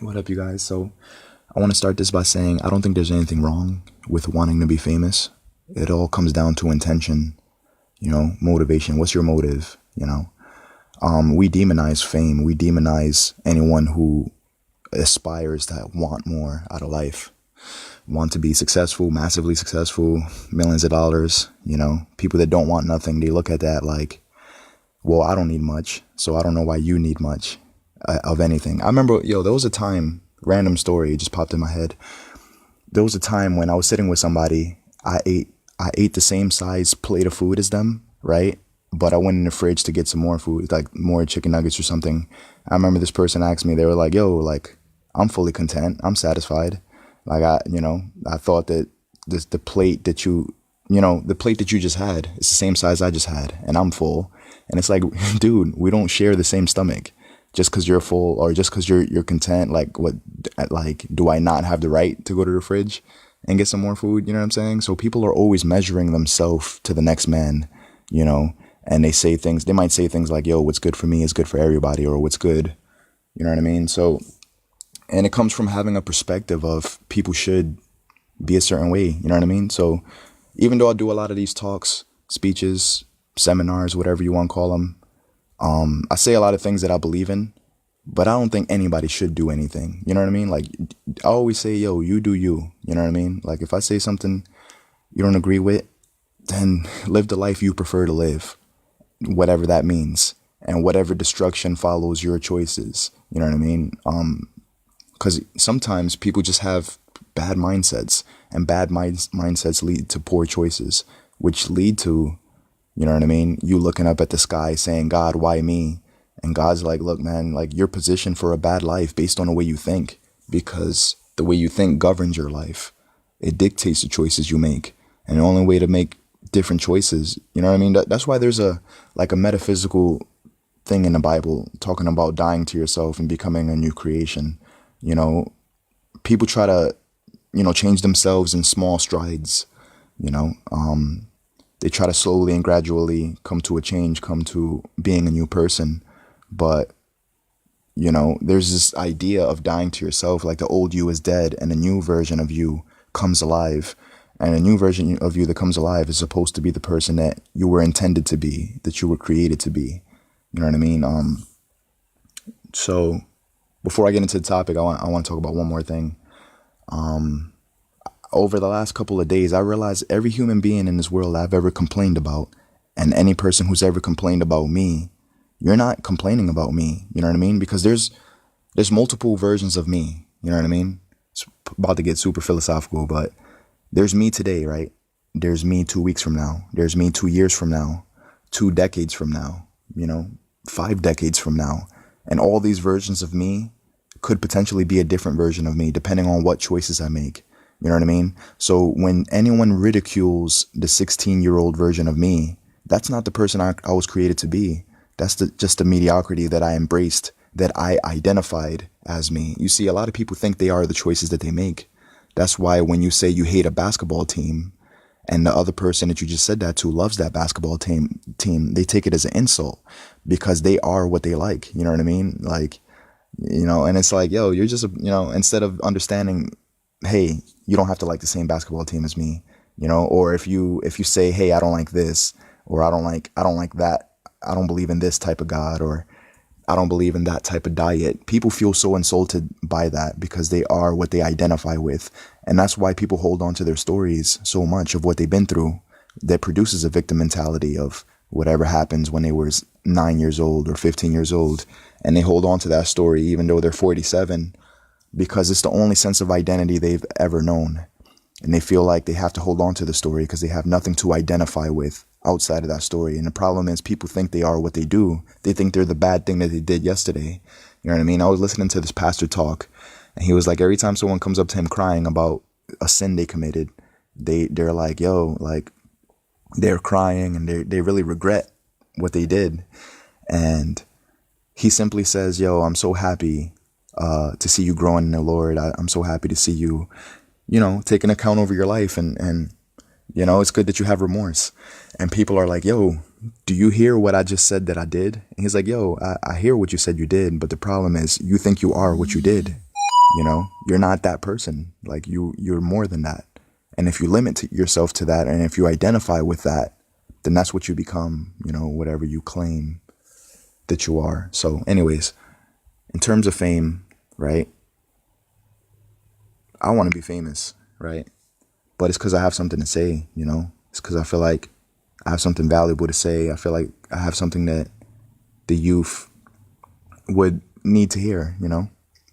What up, you guys? So, I want to start this by saying I don't think there's anything wrong with wanting to be famous. It all comes down to intention, motivation. What's your motive? We demonize fame. We demonize anyone who aspires to want more out of life, want to be successful, massively successful, millions of dollars. People that don't want nothing, they look at that like, well, I don't need much, so I don't know why you need much of anything. I remember, there was a time, random story, it just popped in my head. There was a time when I was sitting with somebody, I ate the same size plate of food as them, right? But I went in the fridge to get some more food, like more chicken nuggets or something. I remember this person asked me, they were like, yo, like, I'm fully content. I'm satisfied. Like, I thought that the plate that the plate that you just had is the same size I just had, and I'm full. And it's like, dude, we don't share the same stomach. Just because you're full or just because you're content, do I not have the right to go to the fridge and get some more food? You know what I'm saying? So people are always measuring themselves to the next man, and they might say things like, yo, what's good for me is good for everybody, or what's good, you know what I mean? So, and it comes from having a perspective of people should be a certain way, you know what I mean? So even though I do a lot of these talks, speeches, seminars, whatever you want to call them, I say a lot of things that I believe in, but I don't think anybody should do anything. You know what I mean? Like, I always say, yo, you do you. You know what I mean? Like, if I say something you don't agree with, then live the life you prefer to live, whatever that means, and whatever destruction follows your choices. You know what I mean? Because sometimes people just have bad mindsets, and bad mindsets lead to poor choices, which lead to, you know what I mean, you looking up at the sky saying, God, why me? And God's like, look, man, like, you're positioned for a bad life based on the way you think, because the way you think governs your life. It dictates the choices you make. And the only way to make different choices, you know what I mean? That's why there's a metaphysical thing in the Bible talking about dying to yourself and becoming a new creation. People try to, change themselves in small strides, they try to slowly and gradually come to a change, come to being a new person. But, there's this idea of dying to yourself, like the old you is dead and a new version of you comes alive. And a new version of you that comes alive is supposed to be the person that you were intended to be, that you were created to be. You know what I mean? So before I get into the topic, I want to talk about one more thing. Over the last couple of days, I realized every human being in this world I've ever complained about, and any person who's ever complained about me, you're not complaining about me. You know what I mean? Because there's multiple versions of me. You know what I mean? It's about to get super philosophical, but there's me today, right? There's me 2 weeks from now. There's me 2 years from now, 2 decades from now, 5 decades from now. And all these versions of me could potentially be a different version of me depending on what choices I make. You know what I mean? So when anyone ridicules the 16-year-old version of me, that's not the person I was created to be. That's just the mediocrity that I embraced, that I identified as me. You see, a lot of people think they are the choices that they make. That's why when you say you hate a basketball team and the other person that you just said that to loves that basketball team, they take it as an insult because they are what they like. You know what I mean? Like, and it's like, yo, you're just, instead of understanding, hey, you don't have to like the same basketball team as me, or if you say, hey, I don't like this, or I don't like that, I don't believe in this type of God, or I don't believe in that type of diet. People feel so insulted by that because they are what they identify with. And that's why people hold on to their stories so much of what they've been through, that produces a victim mentality of whatever happens when they were 9 years old or 15 years old. And they hold on to that story even though they're 47, because it's the only sense of identity they've ever known. And they feel like they have to hold on to the story because they have nothing to identify with outside of that story. And the problem is people think they are what they do. They think they're the bad thing that they did yesterday. You know what I mean? I was listening to this pastor talk, and he was like, every time someone comes up to him crying about a sin they committed, they're like, yo, like, they're crying and they really regret what they did. And he simply says, yo, I'm so happy to see you growing in the Lord. I'm so happy to see you, taking account over your life. And it's good that you have remorse. And people are like, yo, do you hear what I just said that I did? And he's like, yo, I hear what you said you did. But the problem is you think you are what you did. You're not that person. Like you're more than that. And if you limit yourself to that, and if you identify with that, then that's what you become, whatever you claim that you are. So anyways, in terms of fame, right? I want to be famous, right? But it's because I have something to say, It's because I feel like I have something valuable to say. I feel like I have something that the youth would need to hear,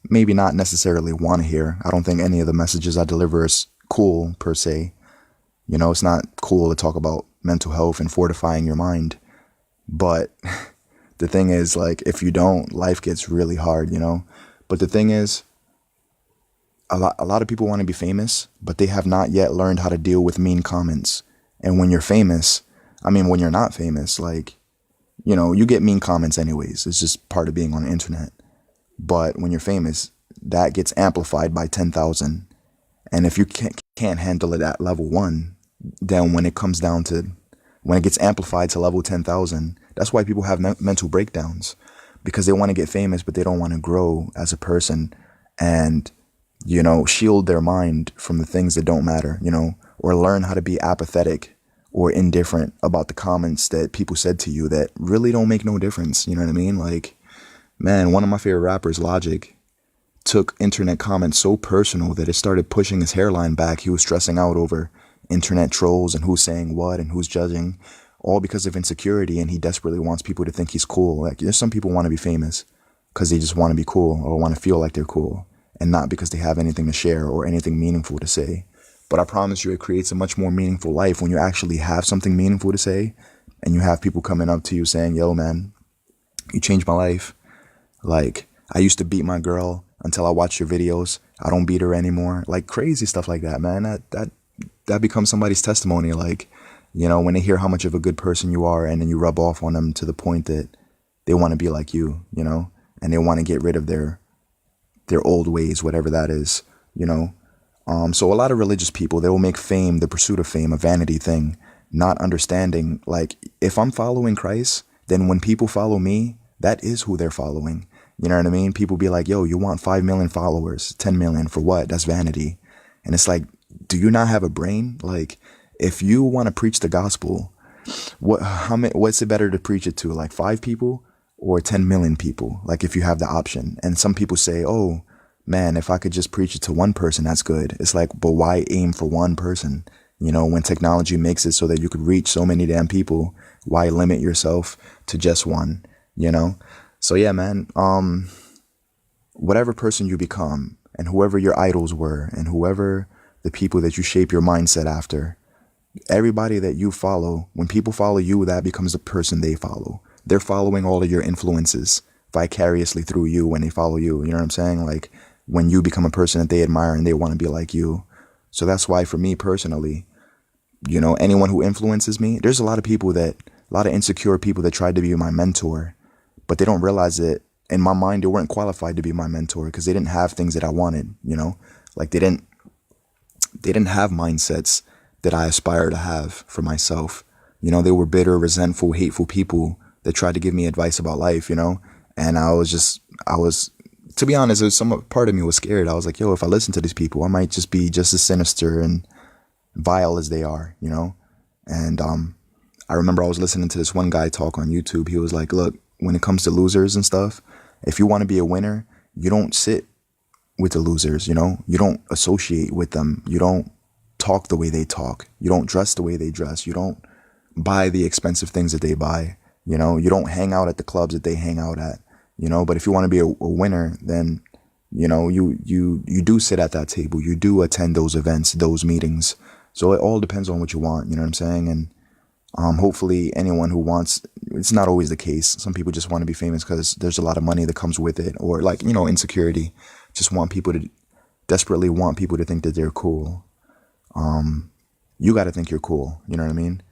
Maybe not necessarily want to hear. I don't think any of the messages I deliver is cool per se. It's not cool to talk about mental health and fortifying your mind. But the thing is, like, if you don't, life gets really hard, But the thing is, a lot of people want to be famous, but they have not yet learned how to deal with mean comments. And when you're famous, when you're not famous, like, you get mean comments anyways. It's just part of being on the internet. But when you're famous, that gets amplified by 10,000. And if you can't handle it at level 1, then when it gets amplified to level 10,000, that's why people have mental breakdowns, because they want to get famous, but they don't want to grow as a person and, shield their mind from the things that don't matter, or learn how to be apathetic or indifferent about the comments that people said to you that really don't make no difference. You know what I mean? Like, man, one of my favorite rappers, Logic, took internet comments so personal that it started pushing his hairline back. He was stressing out over internet trolls and who's saying what and who's judging, all because of insecurity. And he desperately wants people to think he's cool. Like, there's some people want to be famous because they just want to be cool or want to feel like they're cool, and not because they have anything to share or anything meaningful to say. But I promise you, it creates a much more meaningful life when you actually have something meaningful to say, and you have people coming up to you saying, yo, man, you changed my life. Like, I used to beat my girl until I watched your videos. I don't beat her anymore. Like, crazy stuff like that, man. That becomes somebody's testimony. Like, when they hear how much of a good person you are, and then you rub off on them to the point that they want to be like you, and they want to get rid of their old ways, whatever that is, So a lot of religious people, they will make fame, the pursuit of fame, a vanity thing, not understanding, like, if I'm following Christ, then when people follow me, that is who they're following. You know what I mean? People be like, yo, you want 5 million followers, 10 million for what? That's vanity. And it's like, do you not have a brain? Like, if you want to preach the gospel, what's it better to preach it to? Like 5 people or 10 million people? Like, if you have the option. And some people say, oh man, if I could just preach it to one person, that's good. It's like, but why aim for one person? When technology makes it so that you could reach so many damn people, why limit yourself to just one, So yeah, man, whatever person you become, and whoever your idols were, and whoever the people that you shape your mindset after, everybody that you follow, when people follow you, that becomes the person they follow. They're following all of your influences vicariously through you when they follow you. You know what I'm saying? Like, when you become a person that they admire and they want to be like you. So that's why, for me personally, anyone who influences me, there's a lot of insecure people that tried to be my mentor, but they don't realize that in my mind, they weren't qualified to be my mentor because they didn't have things that I wanted, like they didn't have mindsets that I aspire to have for myself. They were bitter, resentful, hateful people that tried to give me advice about life, and I was, to be honest, some part of me was scared. I was like, yo, if I listen to these people, I might just be just as sinister and vile as they are, And I remember I was listening to this one guy talk on YouTube. He was like, look, when it comes to losers and stuff, if you want to be a winner, you don't sit with the losers, you don't associate with them. You don't talk the way they talk. You don't dress the way they dress. You don't buy the expensive things that they buy. You don't hang out at the clubs that they hang out at. But if you want to be a winner, then, you do sit at that table. You do attend those events, those meetings. So it all depends on what you want. You know what I'm saying? And hopefully anyone who wants, it's not always the case. Some people just want to be famous because there's a lot of money that comes with it, or like, insecurity. Just desperately want people to think that they're cool. You got to think you're cool. You know what I mean?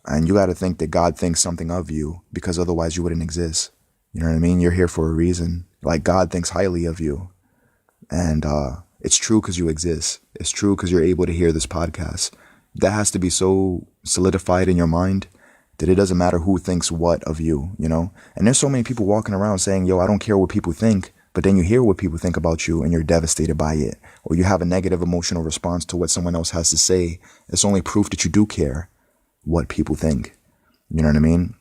And you got to think that God thinks something of you, because otherwise you wouldn't exist. You know what I mean? You're here for a reason. Like, God thinks highly of you. And it's true because you exist. It's true because you're able to hear this podcast. That has to be so solidified in your mind that it doesn't matter who thinks what of you, And there's so many people walking around saying, yo, I don't care what people think. But then you hear what people think about you and you're devastated by it, or you have a negative emotional response to what someone else has to say. It's only proof that you do care what people think. You know what I mean?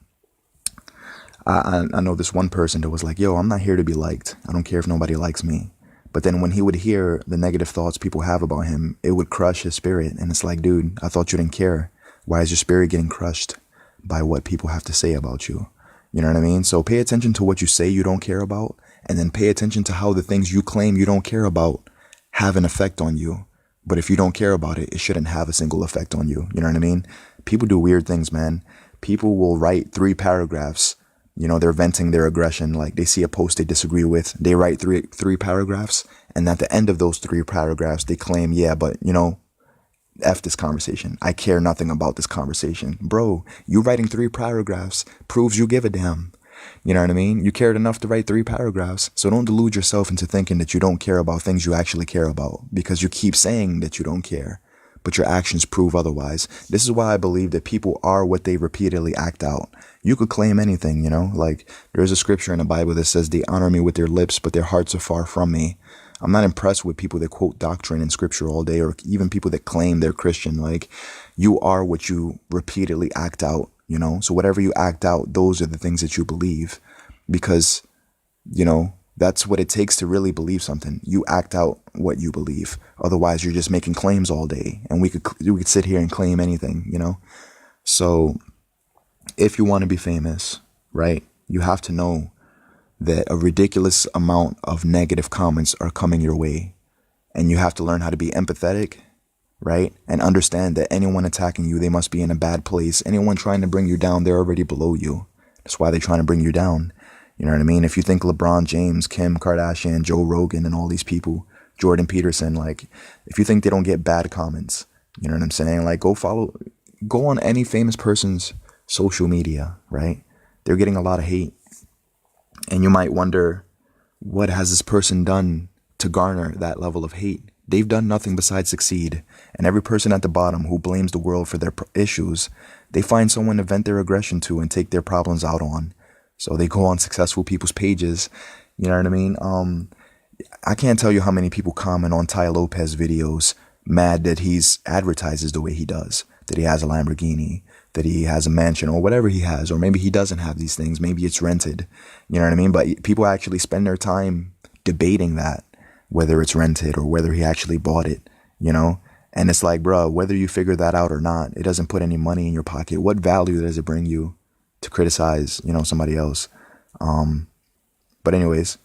I know this one person that was like, yo, I'm not here to be liked. I don't care if nobody likes me. But then when he would hear the negative thoughts people have about him, it would crush his spirit. And it's like, dude, I thought you didn't care. Why is your spirit getting crushed by what people have to say about you? You know what I mean? So pay attention to what you say you don't care about, and then pay attention to how the things you claim you don't care about have an effect on you. But if you don't care about it, it shouldn't have a single effect on you. You know what I mean? People do weird things, man. People will write 3 paragraphs. You know, they're venting their aggression. Like they see a post they disagree with. They write three paragraphs. And at the end of those 3 paragraphs, they claim, yeah, but you know, F this conversation. I care nothing about this conversation. Bro, you writing 3 paragraphs proves you give a damn. You know what I mean? You cared enough to write 3 paragraphs. So don't delude yourself into thinking that you don't care about things you actually care about, because you keep saying that you don't care, but your actions prove otherwise. This is why I believe that people are what they repeatedly act out. You could claim anything, you know, like there's a scripture in the Bible that says they honor me with their lips, but their hearts are far from me. I'm not impressed with people that quote doctrine in scripture all day, or even people that claim they're Christian. Like, you are what you repeatedly act out, you know? So whatever you act out, those are the things that you believe, because, you know, that's what it takes to really believe something. You act out what you believe. Otherwise, you're just making claims all day, and we could sit here and claim anything, you know? So if you want to be famous, right, you have to know that a ridiculous amount of negative comments are coming your way, and you have to learn how to be empathetic, right? And understand that anyone attacking you, they must be in a bad place. Anyone trying to bring you down, they're already below you. That's why they're trying to bring you down. You know what I mean? If you think LeBron James, Kim Kardashian, Joe Rogan, and all these people, Jordan Peterson, like, if you think they don't get bad comments, you know what I'm saying? Like, go on any famous person's social media, right? They're getting a lot of hate. And you might wonder, what has this person done to garner that level of hate? They've done nothing besides succeed. And every person at the bottom who blames the world for their issues, they find someone to vent their aggression to and take their problems out on. So they go on successful people's pages. You know what I mean? I can't tell you how many people comment on Tai Lopez videos mad that he's advertises the way he does, that he has a Lamborghini, that he has a mansion, or whatever he has, or maybe he doesn't have these things. Maybe it's rented. You know what I mean? But people actually spend their time debating that, whether it's rented or whether he actually bought it, you know? And it's like, bro, whether you figure that out or not, it doesn't put any money in your pocket. What value does it bring you to criticize, you know, somebody else? But anyways,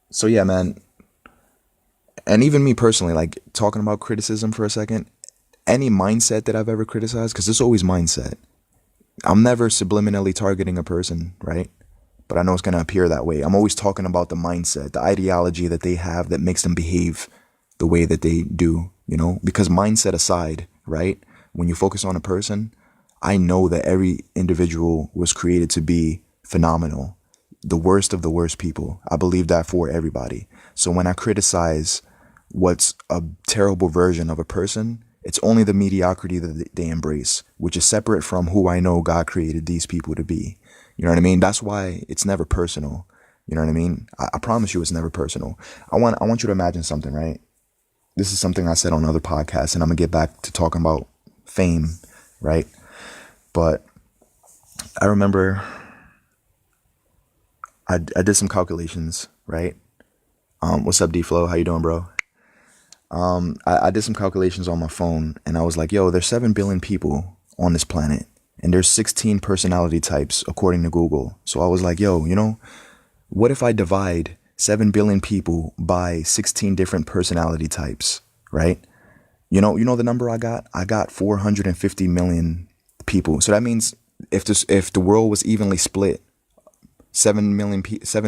so yeah, man. And even me personally, like, talking about criticism for a second, any mindset that I've ever criticized, because it's always mindset. I'm never subliminally targeting a person, right? But I know it's going to appear that way. I'm always talking about the mindset, the ideology that they have that makes them behave the way that they do, you know? Because mindset aside, right? When you focus on a person, I know that every individual was created to be phenomenal. The worst of the worst people. I believe that for everybody. So when I criticize what's a terrible version of a person, it's only the mediocrity that they embrace, which is separate from who I know God created these people to be. You know what I mean? That's why it's never personal. You know what I mean? I promise you it's never personal. I want you to imagine something, right? This is something I said on other podcasts, and I'm going to get back to talking about fame, right? But I remember I did some calculations, right? What's up, D-Flow? How you doing, bro? I did some calculations on my phone, and I was like, yo, there's 7 billion people on this planet, and there's 16 personality types according to Google. So I was like, yo, you know, what if I divide 7 billion people by 16 different personality types, right? You know the number I got? I got 450 million people. So that means if the world was evenly split, 7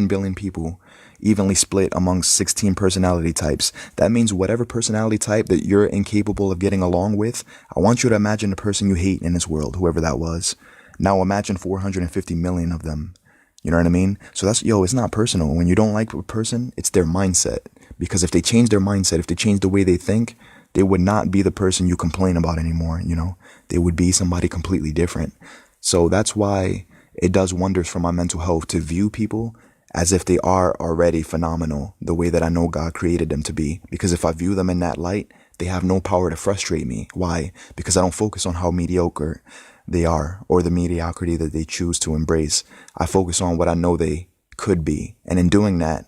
billion people evenly split amongst 16 personality types. That means whatever personality type that you're incapable of getting along with, I want you to imagine the person you hate in this world, whoever that was. Now imagine 450 million of them. You know what I mean? So it's not personal. When you don't like a person, it's their mindset. Because if they change their mindset, if they change the way they think, they would not be the person you complain about anymore, you know? They would be somebody completely different. So that's why it does wonders for my mental health to view people as if they are already phenomenal the way that I know God created them to be. Because if I view them in that light, they have no power to frustrate me. Why? Because I don't focus on how mediocre they are or the mediocrity that they choose to embrace. I focus on what I know they could be. And in doing that,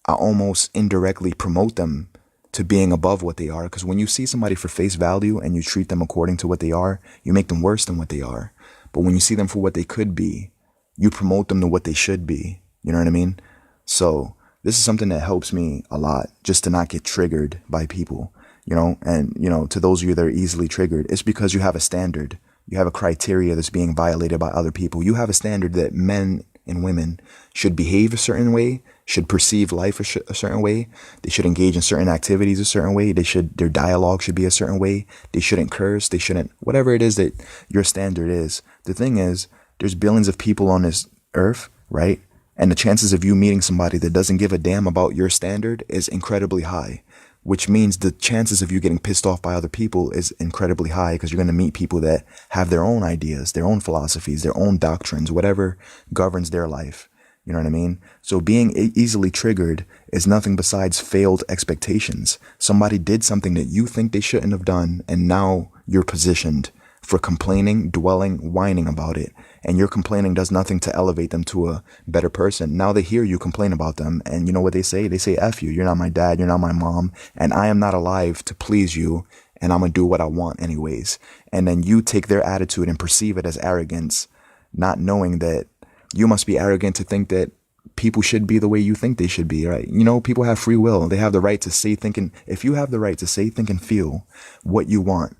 I almost indirectly promote them to being above what they are. Because when you see somebody for face value and you treat them according to what they are, you make them worse than what they are. But when you see them for what they could be, you promote them to what they should be. You know what I mean? So this is something that helps me a lot, just to not get triggered by people, and, to those of you that are easily triggered, it's because you have a standard. You have a criteria that's being violated by other people. You have a standard that men and women should behave a certain way, should perceive life a certain way. They should engage in certain activities a certain way. Their dialogue should be a certain way. They shouldn't curse. They shouldn't, whatever it is that your standard is. The thing is, there's billions of people on this earth, right? And the chances of you meeting somebody that doesn't give a damn about your standard is incredibly high, which means the chances of you getting pissed off by other people is incredibly high, because you're going to meet people that have their own ideas, their own philosophies, their own doctrines, whatever governs their life. You know what I mean? So being easily triggered is nothing besides failed expectations. Somebody did something that you think they shouldn't have done, and now you're positioned for complaining, dwelling, whining about it. And your complaining does nothing to elevate them to a better person. Now they hear you complain about them, and you know what they say? They say, F you, you're not my dad, you're not my mom, and I am not alive to please you, and I'm gonna do what I want anyways. And then you take their attitude and perceive it as arrogance, not knowing that you must be arrogant to think that people should be the way you think they should be, right? People have free will. They have the right to say, think, and if you have the right to say, think, and feel what you want,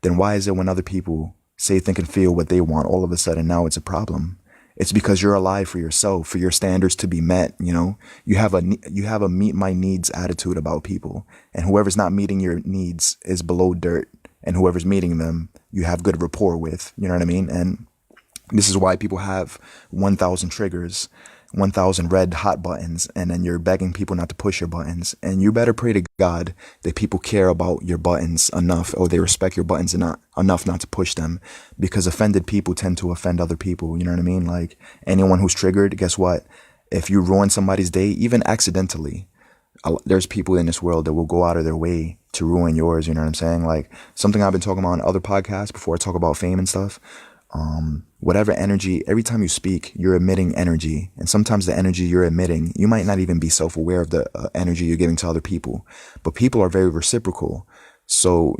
then why is it when other people say, think, and feel what they want, all of a sudden now it's a problem? It's because you're alive for yourself, for your standards to be met. You have a meet my needs attitude about people, and whoever's not meeting your needs is below dirt, and whoever's meeting them, you have good rapport with. You know what I mean? And this is why people have 1,000 triggers, 1,000 red hot buttons, and then you're begging people not to push your buttons. And you better pray to God that people care about your buttons enough, or they respect your buttons enough not to push them, because offended people tend to offend other people. You know what I mean? Like, anyone who's triggered, guess what? If you ruin somebody's day, even accidentally, there's people in this world that will go out of their way to ruin yours. You know what I'm saying? Like, something I've been talking about on other podcasts before I talk about fame and stuff. Whatever energy, every time you speak, you're emitting energy. And sometimes the energy you're emitting, you might not even be self-aware of the energy you're giving to other people, but people are very reciprocal. So,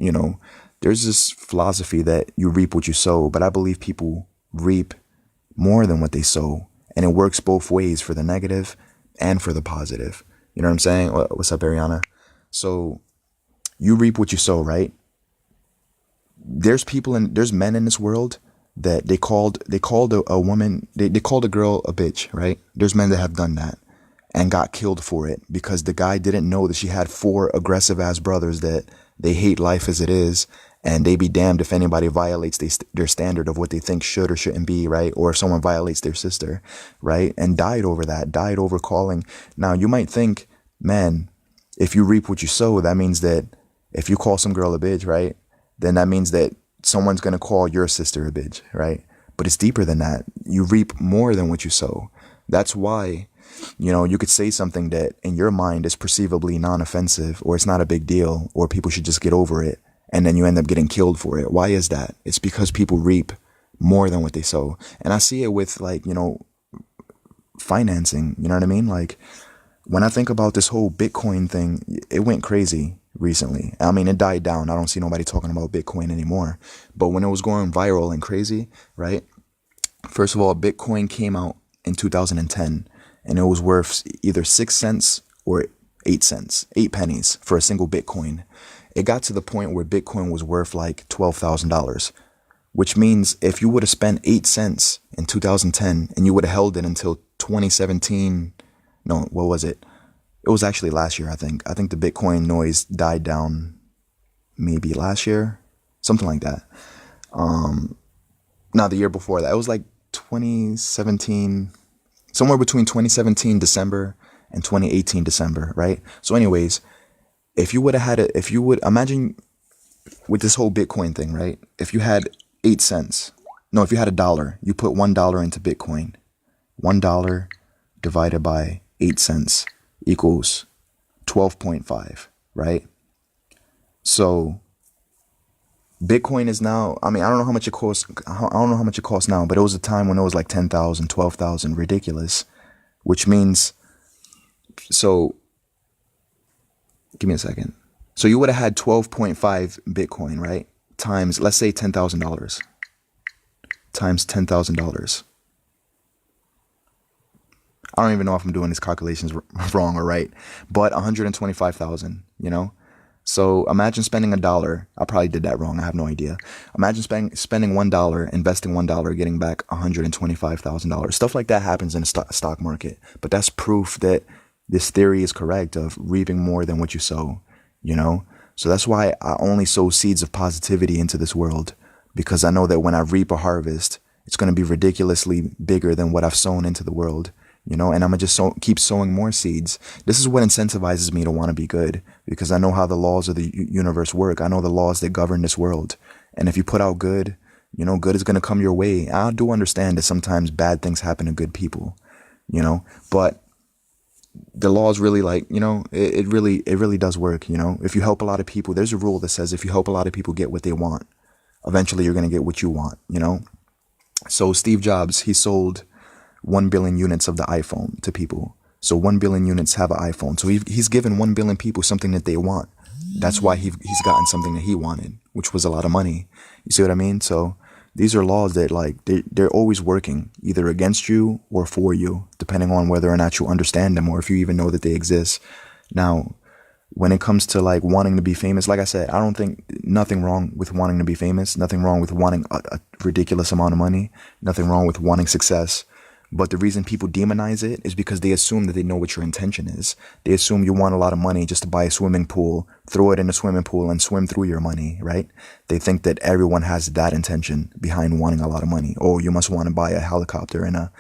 there's this philosophy that you reap what you sow, but I believe people reap more than what they sow. And it works both ways, for the negative and for the positive. You know what I'm saying? What's up, Ariana? So you reap what you sow, right? There's men in this world that they called a woman, they called a girl a bitch, right? There's men that have done that and got killed for it, because the guy didn't know that she had 4 aggressive ass brothers that they hate life as it is, and they be damned if anybody violates their standard of what they think should or shouldn't be, right? Or if someone violates their sister, right? And died over calling. Now you might think, man, if you reap what you sow, that means that if you call some girl a bitch, right, then that means that someone's going to call your sister a bitch, right? But it's deeper than that. You reap more than what you sow. That's why, you could say something that in your mind is perceivably non-offensive, or it's not a big deal, or people should just get over it, and then you end up getting killed for it. Why is that? It's because people reap more than what they sow. And I see it with, like, financing, you know what I mean? Like, when I think about this whole Bitcoin thing, it went crazy recently. I mean, it died down. I don't see nobody talking about Bitcoin anymore. But when it was going viral and crazy, right? First of all, Bitcoin came out in 2010, and it was worth either 6 cents or 8 cents, 8 pennies for a single Bitcoin. It got to the point where Bitcoin was worth like $12,000, which means if you would have spent 8 cents in 2010 and you would have held it until 2017, no, what was it? It was actually last year, I think. I think the Bitcoin noise died down maybe last year, something like that. The year before that. It was like 2017, somewhere between 2017 December and 2018 December, right? So anyways, if you would imagine with this whole Bitcoin thing, right? If you had 8 cents, if you had $1, you put $1 into Bitcoin, $1 divided by equals 12.5, right? So Bitcoin is now, I mean, I don't know how much it costs. I don't know how much it costs now, but it was a time when it was like 10,000, 12,000, ridiculous, which means, so give me a second. So you would have had 12.5 Bitcoin, right? Times, let's say $10,000 times $10,000. I don't even know if I'm doing these calculations wrong or right, but 125,000, you know? So imagine spending $1. I probably did that wrong. I have no idea. Imagine spending $1, investing $1, getting back $125,000. Stuff like that happens in the stock market. But that's proof that this theory is correct of reaping more than what you sow, you know? So that's why I only sow seeds of positivity into this world, because I know that when I reap a harvest, it's going to be ridiculously bigger than what I've sown into the world. You know, and I'm going to just keep sowing more seeds. This is what incentivizes me to want to be good, because I know how the laws of the universe work. I know the laws that govern this world. And if you put out good, you know, good is going to come your way. I do understand that sometimes bad things happen to good people, you know, but the law is really like, you know, it really does work. You know, if you help a lot of people, there's a rule that says if you help a lot of people get what they want, eventually you're going to get what you want, you know. So Steve Jobs, he sold 1 billion units of the iPhone to people. So 1 billion units have an iPhone. So he's given 1 billion people something that they want. That's why he's gotten something that he wanted, which was a lot of money. You see what I mean? So these are laws that like they're always working either against you or for you, depending on whether or not you understand them or if you even know that they exist. Now, when it comes to like wanting to be famous, like I said, I don't think nothing wrong with wanting to be famous, nothing wrong with wanting a ridiculous amount of money, nothing wrong with wanting success. But the reason people demonize it is because they assume that they know what your intention is. They assume you want a lot of money just to buy a swimming pool, throw it in a swimming pool and swim through your money, right? They think that everyone has that intention behind wanting a lot of money. Oh, you must want to buy a helicopter and a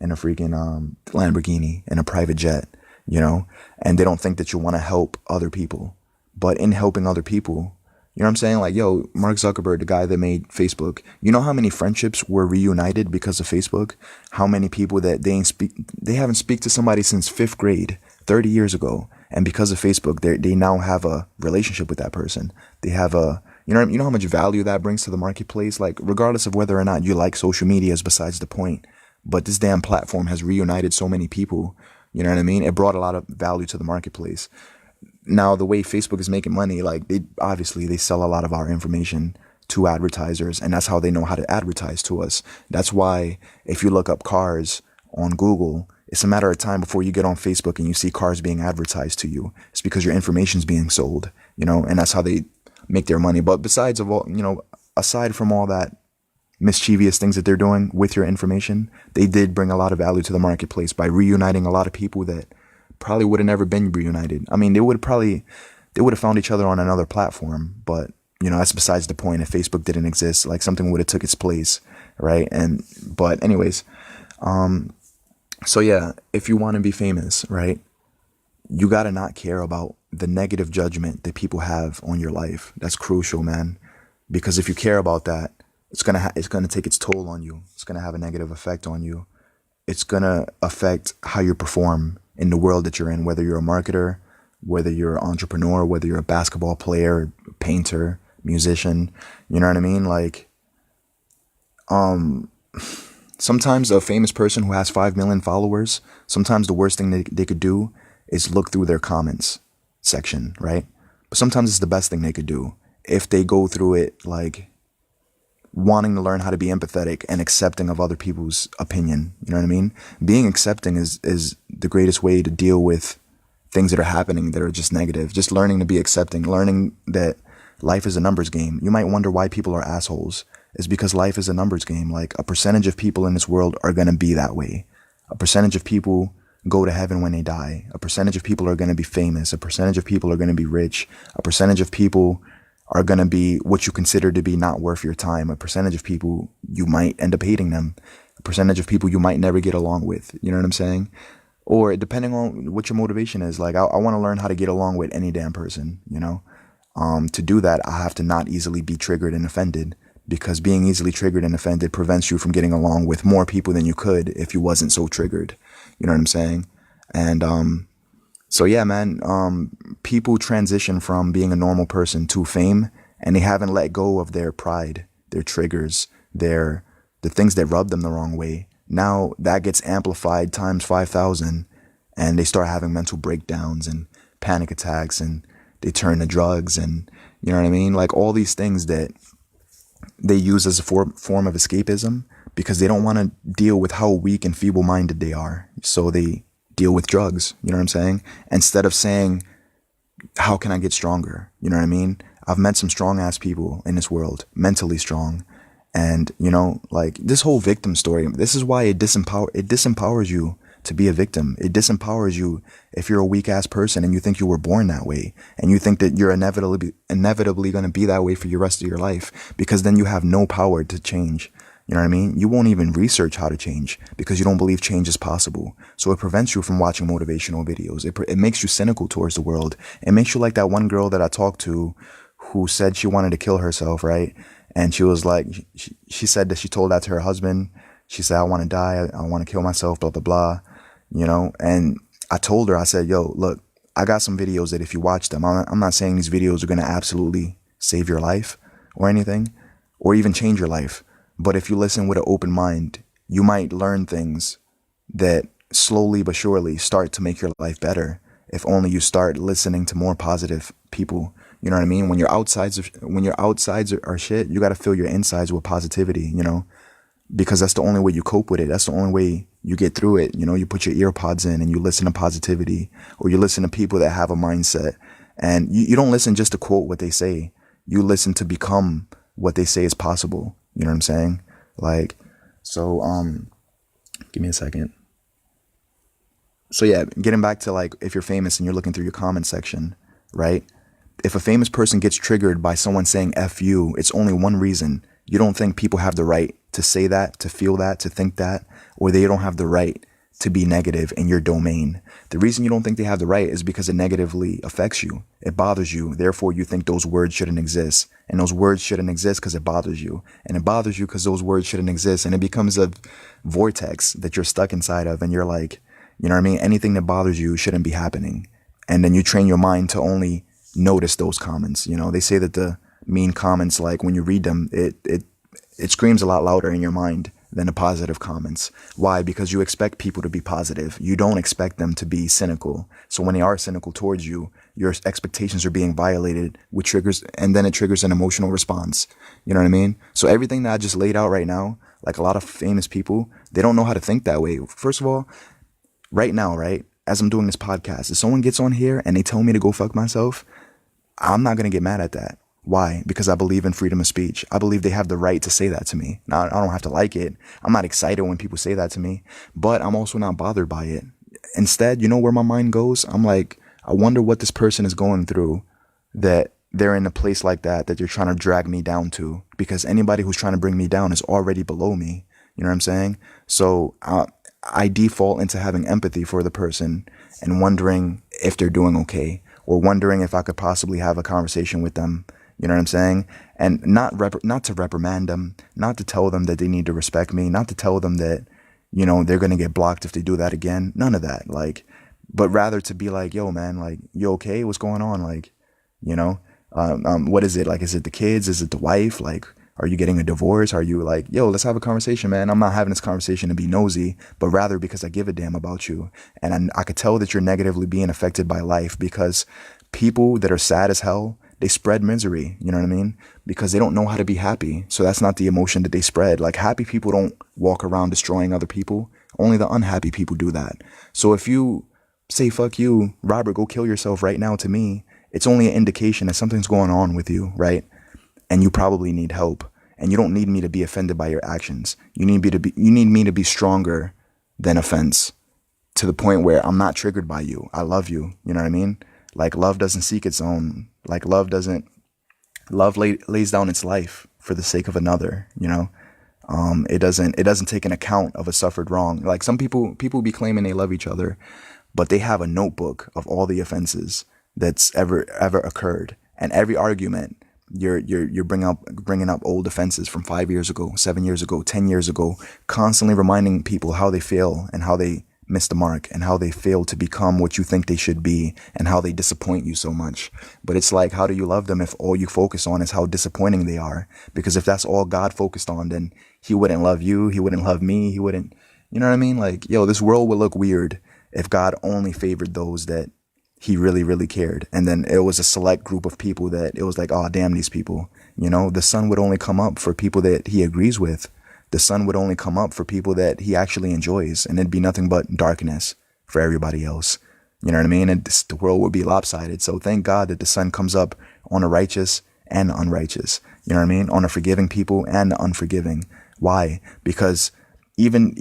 freaking Lamborghini and a private jet, you know? And they don't think that you want to help other people. But in helping other people, you know what I'm saying? Like, yo, Mark Zuckerberg, the guy that made Facebook, you know how many friendships were reunited because of Facebook? How many people that they haven't speak to somebody since 5th grade, 30 years ago. And because of Facebook, they now have a relationship with that person. They have you know how much value that brings to the marketplace? Like, regardless of whether or not you like social media is besides the point. But this damn platform has reunited so many people. You know what I mean? It brought a lot of value to the marketplace. Now, the way Facebook is making money, like they sell a lot of our information to advertisers, and that's how they know how to advertise to us. That's why if you look up cars on Google, it's a matter of time before you get on Facebook and you see cars being advertised to you. It's because your information is being sold, you know, and that's how they make their money. But besides of all, you know, aside from all that mischievous things that they're doing with your information, they did bring a lot of value to the marketplace by reuniting a lot of people that probably would have never been reunited. I mean, they would have found each other on another platform, but you know, that's besides the point. If Facebook didn't exist, like something would have took its place, right? But anyways, so yeah, if you want to be famous, right, you got to not care about the negative judgment that people have on your life. That's crucial, man, because if you care about that, it's gonna take its toll on you. It's gonna have a negative effect on you. It's gonna affect how you perform in the world that you're in, whether you're a marketer, whether you're an entrepreneur, whether you're a basketball player, painter, musician, you know what I mean? Like, sometimes a famous person who has 5 million followers, sometimes the worst thing they could do is look through their comments section, right? But sometimes it's the best thing they could do if they go through it, like, wanting to learn how to be empathetic and accepting of other people's opinion. You know what I mean? Being accepting is the greatest way to deal with things that are happening that are just negative. Just learning to be accepting, learning that life is a numbers game. You might wonder why people are assholes. It's because life is a numbers game. Like, a percentage of people in this world are going to be that way. A percentage of people go to heaven when they die. A percentage of people are going to be famous. A percentage of people are going to be rich. A percentage of people are going to be what you consider to be not worth your time. A percentage of people, you might end up hating them. A percentage of people you might never get along with. You know what I'm saying? Or depending on what your motivation is. Like, I want to learn how to get along with any damn person, you know? To do that, I have to not easily be triggered and offended, because being easily triggered and offended prevents you from getting along with more people than you could if you wasn't so triggered. You know what I'm saying? And so yeah, man, people transition from being a normal person to fame, and they haven't let go of their pride, their triggers, the things that rub them the wrong way. Now that gets amplified times 5,000, and they start having mental breakdowns and panic attacks, and they turn to drugs, and you know what I mean? Like all these things that they use as a form of escapism because they don't want to deal with how weak and feeble minded they are. So they deal with drugs, you know what I'm saying? Instead of saying, how can I get stronger? You know what I mean? I've met some strong ass people in this world, mentally strong. And, you know, like this whole victim story, this is why it disempowers you to be a victim. It disempowers you if you're a weak ass person and you think you were born that way, and you think that you're inevitably going to be that way for the rest of your life, because then you have no power to change. You know what I mean? You won't even research how to change because you don't believe change is possible. So it prevents you from watching motivational videos. It makes you cynical towards the world. It makes you like that one girl that I talked to who said she wanted to kill herself, right? And she was like, she said that she told that to her husband. She said, I want to die. I want to kill myself, blah, blah, blah. You know, and I told her, I said, yo, look, I got some videos that if you watch them, I'm not saying these videos are going to absolutely save your life or anything, or even change your life. But if you listen with an open mind, you might learn things that slowly but surely start to make your life better. If only you start listening to more positive people. You know what I mean? When your outsides are shit, you got to fill your insides with positivity, you know, because that's the only way you cope with it. That's the only way you get through it. You know, you put your ear pods in and you listen to positivity, or you listen to people that have a mindset, and you don't listen just to quote what they say. You listen to become what they say is possible. You know what I'm saying? Like, so, give me a second. So yeah, getting back to like, if you're famous and you're looking through your comment section, right? If a famous person gets triggered by someone saying F you, it's only one reason. You don't think people have the right to say that, to feel that, to think that, or they don't have the right to be negative in your domain. The reason you don't think they have the right is because it negatively affects you. It bothers you. Therefore, you think those words shouldn't exist. And those words shouldn't exist because it bothers you. And it bothers you because those words shouldn't exist. And it becomes a vortex that you're stuck inside of. And you're like, you know what I mean? Anything that bothers you shouldn't be happening. And then you train your mind to only notice those comments. You know, they say that the mean comments, like when you read them, it screams a lot louder in your mind than the positive comments. Why? Because you expect people to be positive. You don't expect them to be cynical. So when they are cynical towards you, your expectations are being violated, which triggers, and then it triggers an emotional response. You know what I mean? So everything that I just laid out right now, like a lot of famous people, they don't know how to think that way. First of all, right now, right, as I'm doing this podcast, if someone gets on here and they tell me to go fuck myself, I'm not going to get mad at that. Why? Because I believe in freedom of speech. I believe they have the right to say that to me. Now, I don't have to like it. I'm not excited when people say that to me, but I'm also not bothered by it. Instead, you know where my mind goes? I'm like, I wonder what this person is going through that they're in a place like that they're trying to drag me down to, because anybody who's trying to bring me down is already below me. You know what I'm saying? So I default into having empathy for the person and wondering if they're doing okay, or wondering if I could possibly have a conversation with them. You know what I'm saying? And not to reprimand them, not to tell them that they need to respect me, not to tell them that, you know, they're going to get blocked if they do that again. None of that. Like, but rather to be like, yo, man, like, you okay? What's going on? Like, you know, what is it? Like, is it the kids? Is it the wife? Like, are you getting a divorce? Are you like, yo, let's have a conversation, man. I'm not having this conversation to be nosy, but rather because I give a damn about you. And I could tell that you're negatively being affected by life, because people that are sad as hell, they spread misery, you know what I mean? Because they don't know how to be happy. So that's not the emotion that they spread. Like, happy people don't walk around destroying other people. Only the unhappy people do that. So if you say, fuck you, Robert, go kill yourself right now, to me, it's only an indication that something's going on with you, right? And you probably need help. And you don't need me to be offended by your actions. You need me to be stronger than offense, to the point where I'm not triggered by you. I love you. You know what I mean? Like, love doesn't seek its own. Like, love lays down its life for the sake of another, you know? It doesn't take an account of a suffered wrong. Like, some people be claiming they love each other, but they have a notebook of all the offenses that's ever occurred. And every argument, you're bringing up old offenses from 5 years ago, 7 years ago, 10 years ago, constantly reminding people how they feel and how they miss the mark and how they fail to become what you think they should be and how they disappoint you so much. But it's like, how do you love them if all you focus on is how disappointing they are? Because if that's all God focused on, then he wouldn't love you. He wouldn't love me. He wouldn't, you know what I mean? Like, yo, this world would look weird if God only favored those that he really, really cared. And then it was a select group of people that it was like, oh, damn these people. You know, the sun would only come up for people that he agrees with. The sun would only come up for people that he actually enjoys. And it'd be nothing but darkness for everybody else. You know what I mean? And the world would be lopsided. So thank God that the sun comes up on the righteous and the unrighteous. You know what I mean? On the forgiving people and the unforgiving. Why? Because even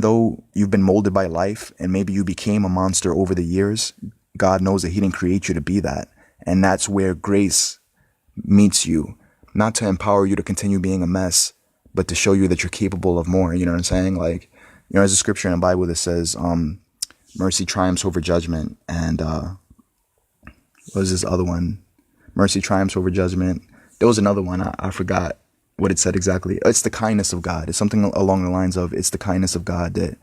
though you've been molded by life and maybe you became a monster over the years, God knows that he didn't create you to be that. And that's where grace meets you, not to empower you to continue being a mess, but to show you that you're capable of more. You know what I'm saying? Like, you know, there's a scripture in the Bible that says, mercy triumphs over judgment. And, what was this other one? Mercy triumphs over judgment. There was another one. I forgot what it said exactly. It's the kindness of God. It's something along the lines of, it's the kindness of God that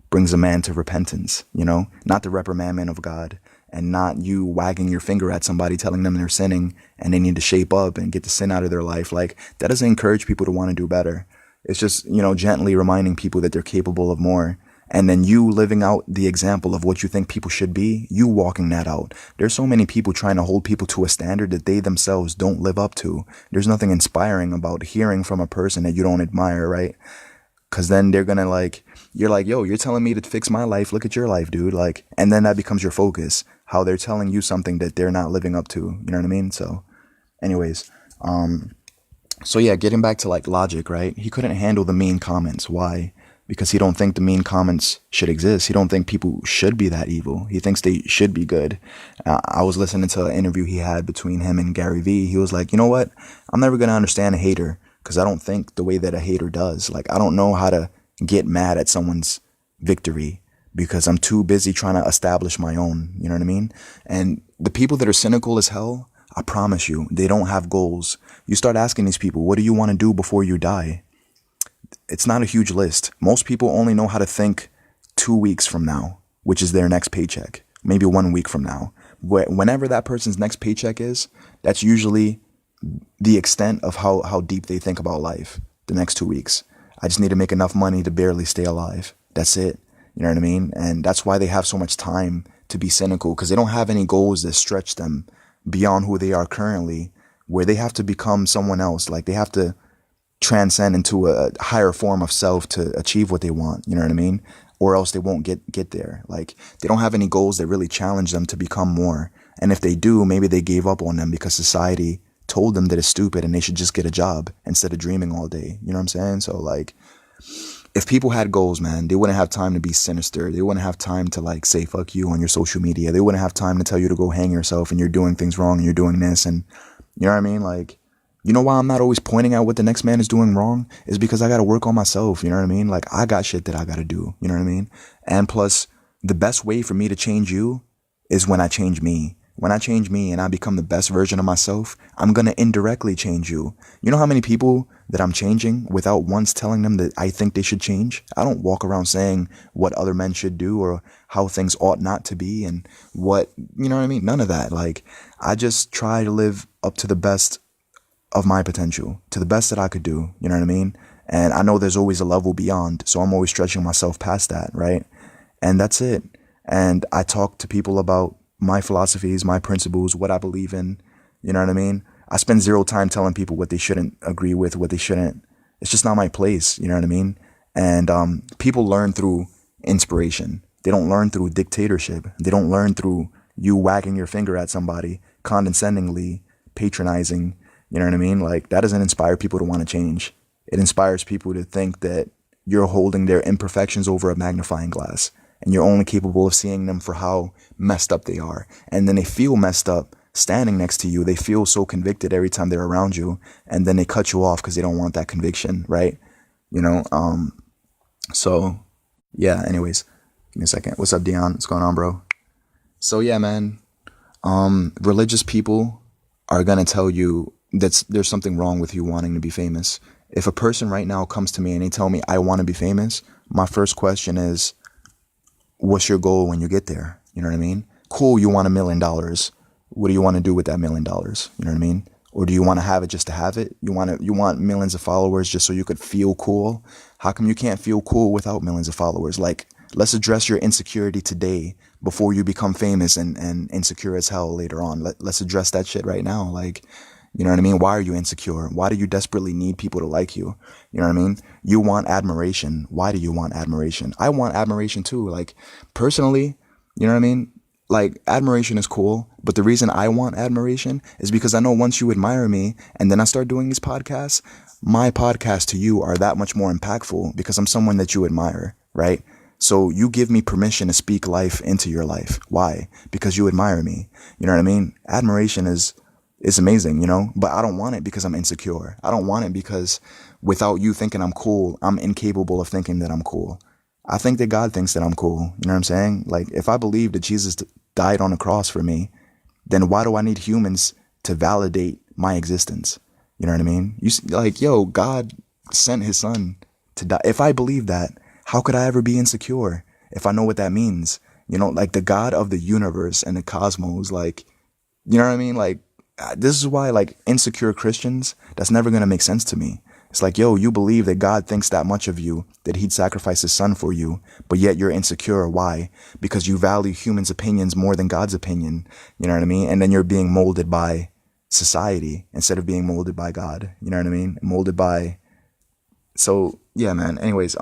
brings a man to repentance, you know, not the reprimandment of God, and not you wagging your finger at somebody telling them they're sinning and they need to shape up and get the sin out of their life. Like, that doesn't encourage people to want to do better. It's just, you know, gently reminding people that they're capable of more. And then you living out the example of what you think people should be, you walking that out. There's so many people trying to hold people to a standard that they themselves don't live up to. There's nothing inspiring about hearing from a person that you don't admire, right? Because then they're going to like, you're like, yo, you're telling me to fix my life. Look at your life, dude. Like, and then that becomes your focus, how they're telling you something that they're not living up to. You know what I mean? So anyways, so yeah, getting back to like logic, right? He couldn't handle the mean comments. Why? Because he don't think the mean comments should exist. He don't think people should be that evil. He thinks they should be good. I was listening to an interview he had between him and Gary Vee. He was like, you know what? I'm never going to understand a hater because I don't think the way that a hater does. Like, I don't know how to get mad at someone's victory because I'm too busy trying to establish my own. You know what I mean? And the people that are cynical as hell, I promise you, they don't have goals. You start asking these people, what do you want to do before you die? It's not a huge list. Most people only know how to think 2 weeks from now, which is their next paycheck, maybe 1 week from now. Whenever that person's next paycheck is, that's usually the extent of how deep they think about life. The next 2 weeks. I just need to make enough money to barely stay alive. That's it. You know what I mean? And that's why they have so much time to be cynical, because they don't have any goals that stretch them beyond who they are currently, where they have to become someone else. Like, they have to transcend into a higher form of self to achieve what they want. You know what I mean? Or else they won't get there. Like, they don't have any goals that really challenge them to become more. And if they do, maybe they gave up on them because society told them that it's stupid and they should just get a job instead of dreaming all day. You know what I'm saying? So like, if people had goals, man, they wouldn't have time to be sinister. They wouldn't have time to like say fuck you on your social media. They wouldn't have time to tell you to go hang yourself and you're doing things wrong and you're doing this. And you know what I mean? Like, you know why I'm not always pointing out what the next man is doing wrong? Is because I got to work on myself. You know what I mean? Like, I got shit that I got to do. You know what I mean? And plus, the best way for me to change you is when I change me. When I change me and I become the best version of myself, I'm going to indirectly change you. You know how many people that I'm changing without once telling them that I think they should change? I don't walk around saying what other men should do or how things ought not to be and what, you know what I mean? None of that. Like, I just try to live up to the best of my potential, to the best that I could do. You know what I mean? And I know there's always a level beyond. So I'm always stretching myself past that. Right. And that's it. And I talk to people about my philosophies, my principles, what I believe in. You know what I mean? I spend zero time telling people what they shouldn't agree with, what they shouldn't. It's just not my place. You know what I mean? And people learn through inspiration. They don't learn through dictatorship. They don't learn through you wagging your finger at somebody condescendingly, patronizing. You know what I mean? Like, that doesn't inspire people to want to change. It inspires people to think that you're holding their imperfections over a magnifying glass. And you're only capable of seeing them for how messed up they are. And then they feel messed up standing next to you. They feel so convicted every time they're around you. And then they cut you off because they don't want that conviction, right? You know? So, yeah, anyways. Give me a second. What's up, Dion? What's going on, bro? So, yeah, man. Religious people are going to tell you that there's something wrong with you wanting to be famous. If a person right now comes to me and they tell me I want to be famous, my first question is, what's your goal when you get there? You know what I mean? Cool, you want $1 million. What do you want to do with that $1 million? You know what I mean? Or do you want to have it just to have it? You want millions of followers just so you could feel cool? How come you can't feel cool without millions of followers? Like, let's address your insecurity today before you become famous and insecure as hell later on. Let's address that shit right now. Like, you know what I mean? Why are you insecure? Why do you desperately need people to like you? You know what I mean? You want admiration. Why do you want admiration? I want admiration too. Like, personally, you know what I mean? Like, admiration is cool, but the reason I want admiration is because I know once you admire me and then I start doing these podcasts, my podcasts to you are that much more impactful because I'm someone that you admire, right? So you give me permission to speak life into your life. Why? Because you admire me. You know what I mean? Admiration is amazing, you know, but I don't want it because I'm insecure. I don't want it because without you thinking I'm cool, I'm incapable of thinking that I'm cool. I think that God thinks that I'm cool. You know what I'm saying? Like, if I believe that Jesus died on the cross for me, then why do I need humans to validate my existence? You know what I mean? Like, yo, God sent his son to die. If I believe that, how could I ever be insecure if I know what that means? You know, like the God of the universe and the cosmos, like, you know what I mean? Like, this is why, like, insecure Christians, that's never going to make sense to me. It's like, yo, you believe that God thinks that much of you, that he'd sacrifice his son for you, but yet you're insecure. Why? Because you value humans' opinions more than God's opinion. You know what I mean? And then you're being molded by society instead of being molded by God. You know what I mean? Molded by. So, yeah, man. Anyways,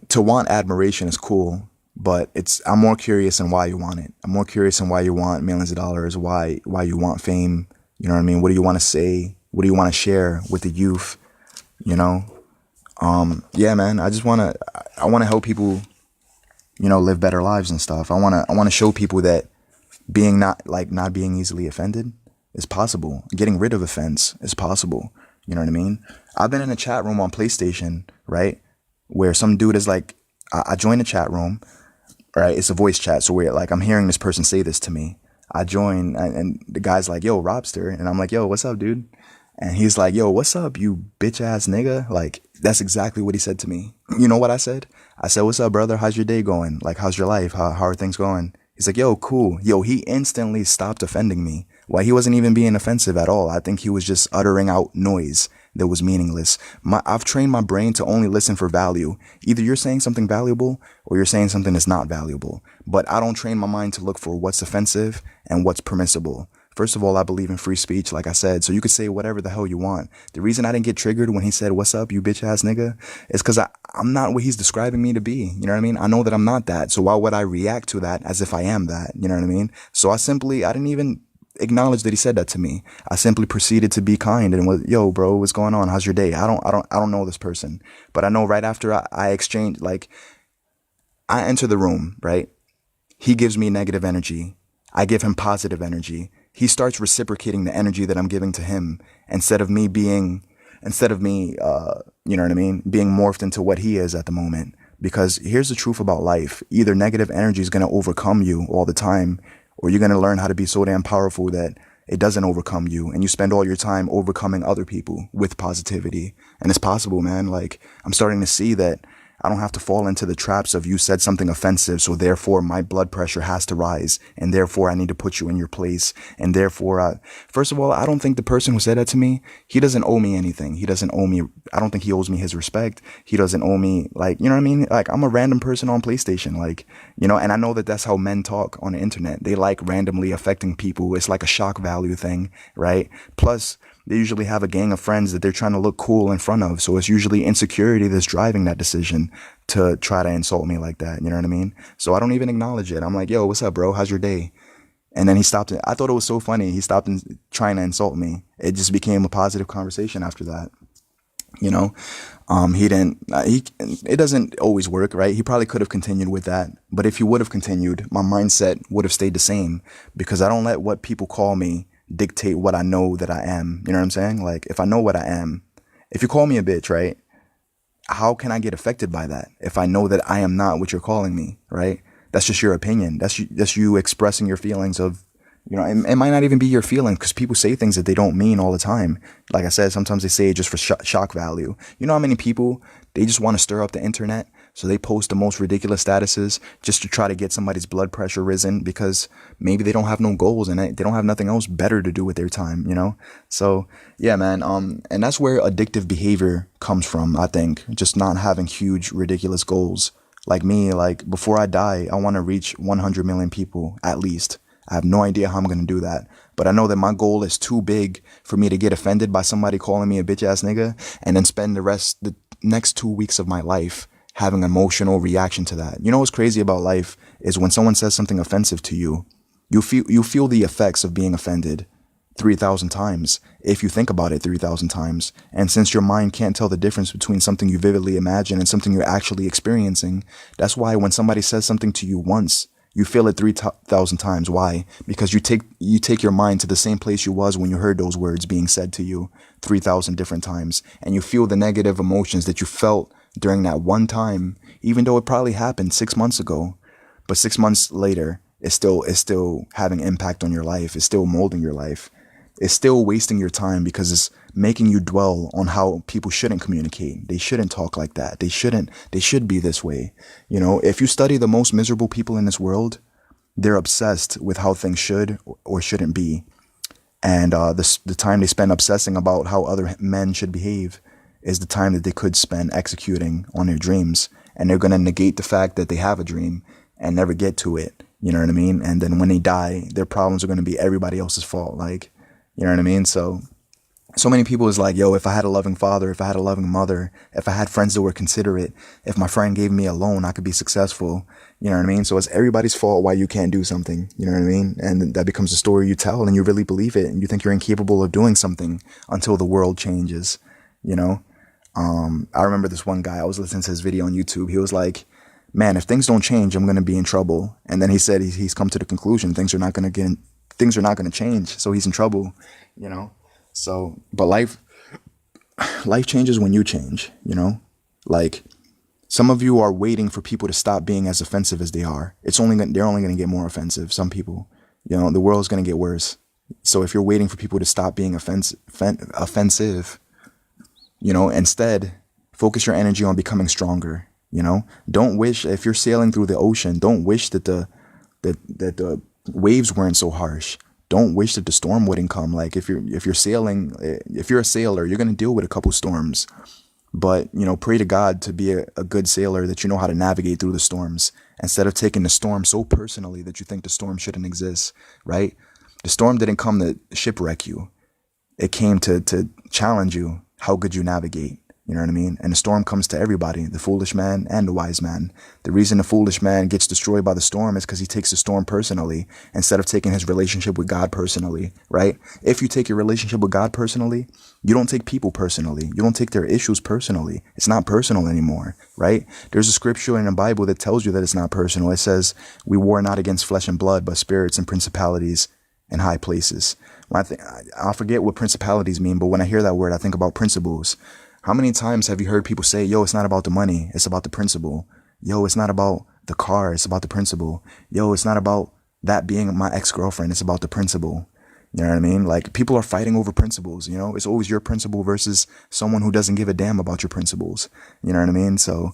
to want admiration is cool, but I'm more curious in why you want it. I'm more curious in why you want millions of dollars, why you want fame. You know what I mean? What do you want to say? What do you want to share with the youth? You know? Yeah, man, I want to help people, you know, live better lives and stuff. I want to show people that not being easily offended is possible. Getting rid of offense is possible. You know what I mean? I've been in a chat room on PlayStation, right? Where some dude is like, I joined a chat room, right? It's a voice chat. So I'm hearing this person say this to me. I join and the guy's like, yo, Robster. And I'm like, yo, what's up, dude? And he's like, yo, what's up, you bitch ass nigga? Like, that's exactly what he said to me. You know what I said? I said, what's up, brother? How's your day going? Like, how's your life? How are things going? He's like, yo, cool. Yo, he instantly stopped offending me. Why? He wasn't even being offensive at all. I think he was just uttering out noise that was meaningless. I've trained my brain to only listen for value. Either you're saying something valuable or you're saying something that's not valuable. But I don't train my mind to look for what's offensive and what's permissible. First of all, I believe in free speech, like I said, so you could say whatever the hell you want. The reason I didn't get triggered when he said, what's up, you bitch ass nigga, is because I'm not what he's describing me to be. You know what I mean? I know that I'm not that. So why would I react to that as if I am that? You know what I mean? So I didn't even acknowledge that he said that to me. I simply proceeded to be kind and was, yo, bro, what's going on? How's your day? I don't know this person, but I know right after I exchanged, like, I enter the room, right? He gives me negative energy. I give him positive energy. He starts reciprocating the energy that I'm giving to him instead of me, you know what I mean? Being morphed into what he is at the moment. Because here's the truth about life. Either negative energy is going to overcome you all the time, or you're going to learn how to be so damn powerful that it doesn't overcome you and you spend all your time overcoming other people with positivity. And it's possible, man. Like, I'm starting to see that I don't have to fall into the traps of you said something offensive, so therefore my blood pressure has to rise, and therefore I need to put you in your place, and therefore first of all, I don't think the person who said that to me, he doesn't owe me anything. He doesn't owe me, I don't think he owes me his respect. He doesn't owe me, like, you know what I mean? Like, I'm a random person on PlayStation, like, you know, and I know that that's how men talk on the internet. They like randomly affecting people. It's like a shock value thing, right? Plus, they usually have a gang of friends that they're trying to look cool in front of. So it's usually insecurity that's driving that decision to try to insult me like that. You know what I mean? So I don't even acknowledge it. I'm like, yo, what's up, bro? How's your day? And then he stopped it. I thought it was so funny. He stopped trying to insult me. It just became a positive conversation after that. You know, it doesn't always work, right? He probably could have continued with that. But if he would have continued, my mindset would have stayed the same, because I don't let what people call me dictate what I know that I am. You know what I'm saying? Like, if I know what I am, if you call me a bitch, right? How can I get affected by that if I know that I am not what you're calling me, right? That's just your opinion. That's you expressing your feelings of, you know, it might not even be your feeling, because people say things that they don't mean all the time. Like I said, sometimes they say it just for shock value. You know how many people, they just want to stir up the internet So they post the most ridiculous statuses just to try to get somebody's blood pressure risen because maybe they don't have no goals and they don't have nothing else better to do with their time, you know? So yeah, man. And that's where addictive behavior comes from, I think. Just not having huge, ridiculous goals. Like me, like before I die, I want to reach 100 million people at least. I have no idea how I'm going to do that. But I know that my goal is too big for me to get offended by somebody calling me a bitch ass nigga and then spend the next 2 weeks of my life having an emotional reaction to that. You know what's crazy about life is when someone says something offensive to you, you feel the effects of being offended 3,000 times if you think about it 3,000 times. And since your mind can't tell the difference between something you vividly imagine and something you're actually experiencing, that's why when somebody says something to you once, you feel it 3,000 times. Why? Because you take your mind to the same place you was when you heard those words being said to you 3,000 different times, and you feel the negative emotions that you felt during that one time, even though it probably happened 6 months ago, but 6 months later, it's still having impact on your life. It's still molding your life. It's still wasting your time because it's making you dwell on how people shouldn't communicate. They shouldn't talk like that. They should be this way. You know, if you study the most miserable people in this world, they're obsessed with how things should or shouldn't be. And the time they spend obsessing about how other men should behave is the time that they could spend executing on their dreams. And they're going to negate the fact that they have a dream and never get to it. You know what I mean? And then when they die, their problems are going to be everybody else's fault. Like, you know what I mean? So many people is like, yo, if I had a loving father, if I had a loving mother, if I had friends that were considerate, if my friend gave me a loan, I could be successful. You know what I mean? So it's everybody's fault why you can't do something. You know what I mean? And that becomes a story you tell and you really believe it. And you think you're incapable of doing something until the world changes, you know? I remember this one guy, I was listening to his video on YouTube. He was like, man, if things don't change, I'm going to be in trouble. And then he said he's come to the conclusion things are not going to change. So he's in trouble, you know? So, but life changes when you change, you know? Like, some of you are waiting for people to stop being as offensive as they are. They're only going to get more offensive. Some people, you know, the world's going to get worse. So if you're waiting for people to stop being offensive, you know, instead focus your energy on becoming stronger. You know, don't wish, if you're sailing through the ocean, don't wish that the waves weren't so harsh. Don't wish that the storm wouldn't come. Like if you're sailing, if you're a sailor, you're going to deal with a couple storms, but, you know, pray to God to be a good sailor, that you know how to navigate through the storms instead of taking the storm so personally that you think the storm shouldn't exist, right? The storm didn't come to shipwreck you. It came to challenge you. How could you navigate? You know what I mean? And the storm comes to everybody, the foolish man and the wise man. The reason the foolish man gets destroyed by the storm is because he takes the storm personally instead of taking his relationship with God personally, right? If you take your relationship with God personally, you don't take people personally. You don't take their issues personally. It's not personal anymore, right? There's a scripture in the Bible that tells you that it's not personal. It says, we war not against flesh and blood, but spirits and principalities in high places. When I forget what principalities mean, but when I hear that word, I think about principles. How many times have you heard people say, yo, it's not about the money, it's about the principle. Yo, it's not about the car, it's about the principle. Yo, it's not about that being my ex-girlfriend, it's about the principle. You know what I mean? Like, people are fighting over principles, you know? It's always your principle versus someone who doesn't give a damn about your principles. You know what I mean? So,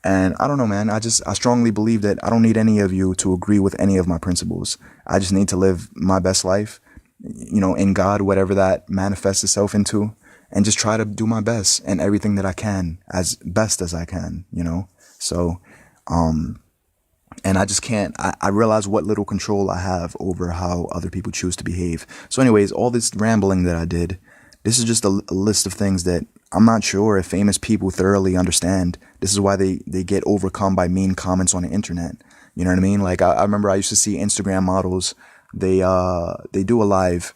and I don't know, man. I strongly believe that I don't need any of you to agree with any of my principles. I just need to live my best life, you know, in God, whatever that manifests itself into. And just try to do my best and everything that I can as best as I can, you know? So, and I just can't, I realize what little control I have over how other people choose to behave. So anyways, all this rambling that I did, this is just a list of things that I'm not sure if famous people thoroughly understand. This is why they get overcome by mean comments on the internet. You know what I mean? Like, I remember I used to see Instagram models, they do a live.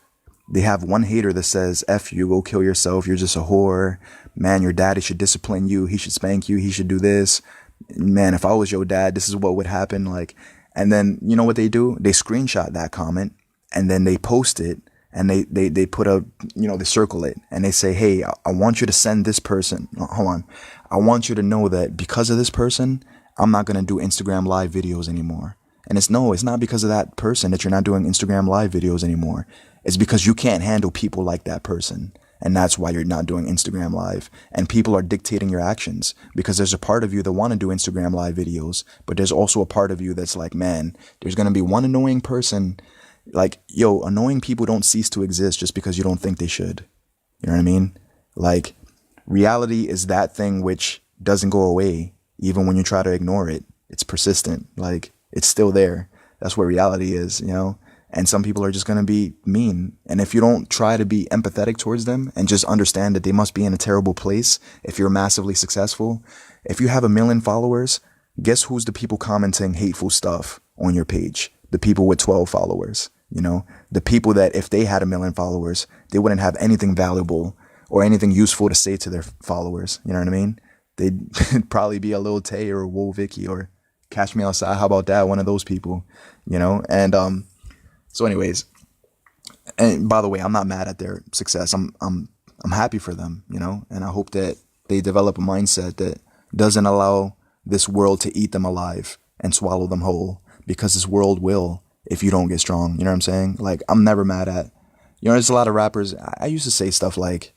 They have one hater that says, F you, go kill yourself. You're just a whore. Man, your daddy should discipline you. He should spank you. He should do this. Man, if I was your dad, this is what would happen. Like, and then you know what they do? They screenshot that comment and then they post it and they put they circle it and they say, hey, I want you to send this person. Hold on. I want you to know that because of this person, I'm not going to do Instagram live videos anymore. And it's not because of that person that you're not doing Instagram live videos anymore. It's because you can't handle people like that person. And that's why you're not doing Instagram Live. And people are dictating your actions because there's a part of you that want to do Instagram Live videos, but there's also a part of you that's like, man, there's going to be one annoying person. Like, yo, annoying people don't cease to exist just because you don't think they should. You know what I mean? Like, reality is that thing which doesn't go away even when you try to ignore it. It's persistent. Like, it's still there. That's what reality is, you know? And some people are just going to be mean. And if you don't try to be empathetic towards them and just understand that they must be in a terrible place, if you're massively successful, if you have 1 million followers, guess who's the people commenting hateful stuff on your page? The people with 12 followers, you know, the people that if they had 1 million followers, they wouldn't have anything valuable or anything useful to say to their followers. You know what I mean? They'd probably be a Lil Tay or Whoa Vicky or Cash Me Outside. How about that? One of those people, you know? And, so anyways, and by the way, I'm not mad at their success. I'm happy for them, you know, and I hope that they develop a mindset that doesn't allow this world to eat them alive and swallow them whole, because this world will if you don't get strong. You know what I'm saying? Like, I'm never mad at, you know, there's a lot of rappers. I used to say stuff like,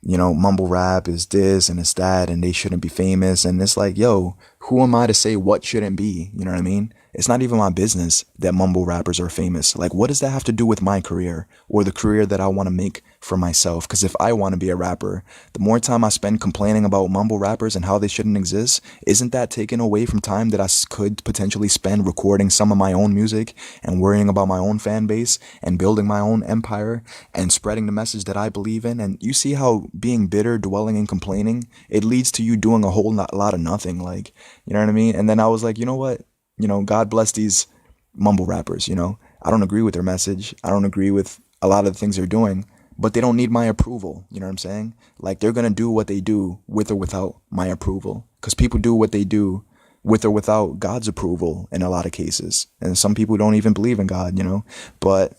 you know, mumble rap is this and it's that, and they shouldn't be famous. And it's like, yo, who am I to say what shouldn't be? You know what I mean? It's not even my business that mumble rappers are famous. Like, what does that have to do with my career or the career that I want to make for myself? Because if I want to be a rapper, the more time I spend complaining about mumble rappers and how they shouldn't exist, isn't that taken away from time that I could potentially spend recording some of my own music and worrying about my own fan base and building my own empire and spreading the message that I believe in? And you see how being bitter, dwelling, and complaining, it leads to you doing a whole lot of nothing. Like, you know what I mean? And then I was like, you know what? You know, God bless these mumble rappers, you know. I don't agree with their message. I don't agree with a lot of the things they're doing, but they don't need my approval. You know what I'm saying? Like, they're going to do what they do with or without my approval, because people do what they do with or without God's approval in a lot of cases. And some people don't even believe in God, you know. But,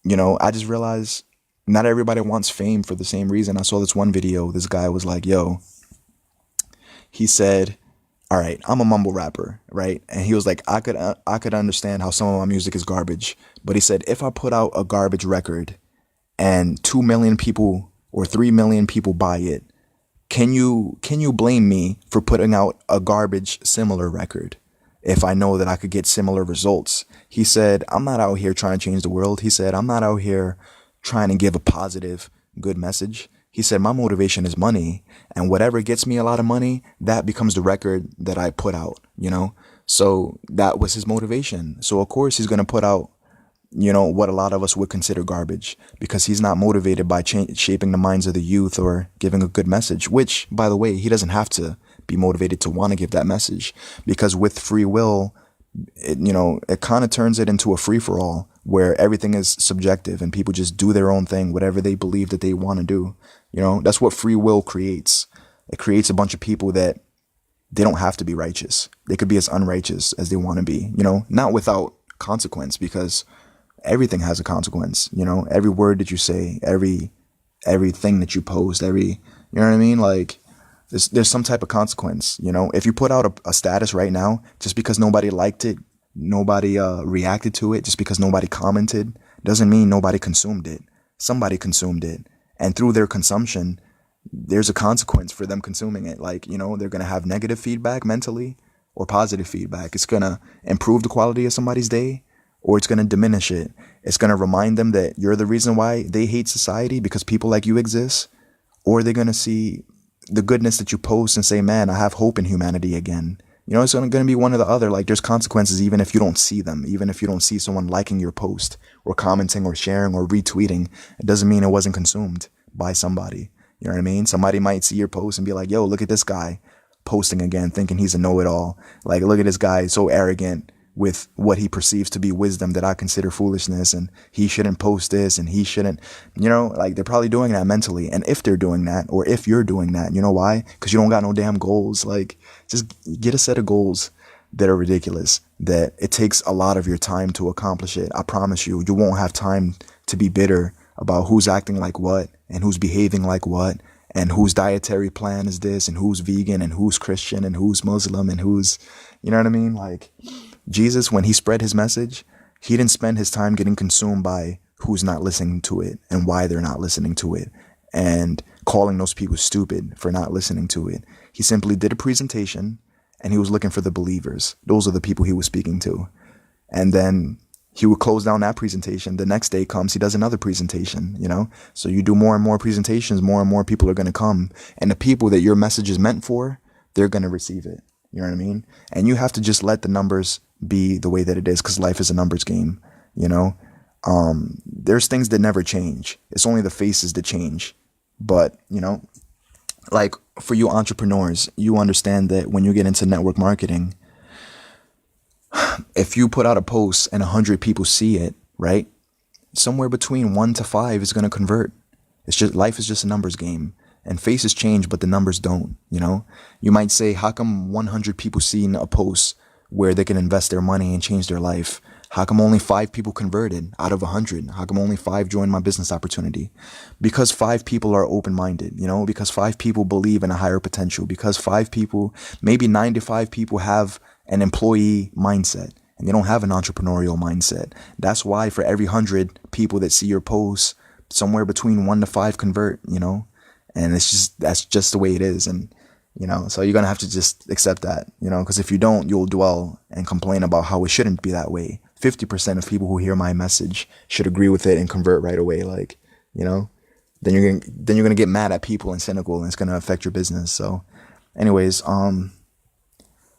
you know, I just realized not everybody wants fame for the same reason. I saw this one video. This guy was like, yo, he said, all right, I'm a mumble rapper, right? And he was like, I could understand how some of my music is garbage. But he said, if I put out a garbage record and 2 million people or 3 million people buy it, can you blame me for putting out a garbage similar record if I know that I could get similar results? He said, I'm not out here trying to change the world. He said, I'm not out here trying to give a positive, good message. He said, my motivation is money, and whatever gets me a lot of money, that becomes the record that I put out, you know? So that was his motivation. So of course he's going to put out, you know, what a lot of us would consider garbage, because he's not motivated by shaping the minds of the youth or giving a good message, which, by the way, he doesn't have to be motivated to want to give that message, because with free will, it kind of turns it into a free-for-all where everything is subjective and people just do their own thing, whatever they believe that they want to do. You know, that's what free will creates. It creates a bunch of people that they don't have to be righteous. They could be as unrighteous as they want to be, you know, not without consequence, because everything has a consequence. You know, every word that you say, everything that you post, you know what I mean? Like, there's some type of consequence. You know, if you put out a status right now, just because nobody liked it, nobody reacted to it, just because nobody commented, doesn't mean nobody consumed it. Somebody consumed it. And through their consumption, there's a consequence for them consuming it. Like, you know, they're going to have negative feedback mentally or positive feedback. It's going to improve the quality of somebody's day, or it's going to diminish it. It's going to remind them that you're the reason why they hate society, because people like you exist. Or they're going to see the goodness that you post and say, man, I have hope in humanity again. You know, it's going to be one or the other. Like, there's consequences even if you don't see them, even if you don't see someone liking your post or commenting or sharing or retweeting. It doesn't mean it wasn't consumed by somebody. You know what I mean? Somebody might see your post and be like, yo, look at this guy posting again, thinking he's a know-it-all. Like, look at this guy, so arrogant with what he perceives to be wisdom that I consider foolishness, and he shouldn't post this and he shouldn't, you know, like, they're probably doing that mentally. And if they're doing that, or if you're doing that, you know why? Because you don't got no damn goals. Like, just get a set of goals that are ridiculous, that it takes a lot of your time to accomplish it. I promise you, you won't have time to be bitter about who's acting like what and who's behaving like what and whose dietary plan is this and who's vegan and who's Christian and who's Muslim and who's, you know what I mean? Like, Jesus, when he spread his message, he didn't spend his time getting consumed by who's not listening to it and why they're not listening to it and calling those people stupid for not listening to it. He simply did a presentation and he was looking for the believers. Those are the people he was speaking to. And then he would close down that presentation. The next day comes, he does another presentation, you know? So you do more and more presentations, more and more people are going to come. And the people that your message is meant for, they're going to receive it. You know what I mean? And you have to just let the numbers be the way that it is, because life is a numbers game, you know? There's things that never change. It's only the faces that change. But, you know, like for you entrepreneurs, you understand that when you get into network marketing, if you put out a post and 100 people see it, right? Somewhere between 1 to 5 is going to convert. It's just, life is just a numbers game, and faces change, but the numbers don't, you know? You might say, how come 100 people seen a post where they can invest their money and change their life? How come only 5 people converted out of 100? How come only 5 joined my business opportunity? Because 5 people are open-minded, you know, because 5 people believe in a higher potential, because 5 people, maybe 95 people have an employee mindset and they don't have an entrepreneurial mindset. That's why for every 100 people that see your posts, somewhere between 1 to 5 convert, you know, and it's just, that's just the way it is. And, you know, so you're going to have to just accept that, you know, because if you don't, you'll dwell and complain about how it shouldn't be that way. 50% of people who hear my message should agree with it and convert right away. Like, you know, then you're going to get mad at people and cynical, and it's going to affect your business. So anyways,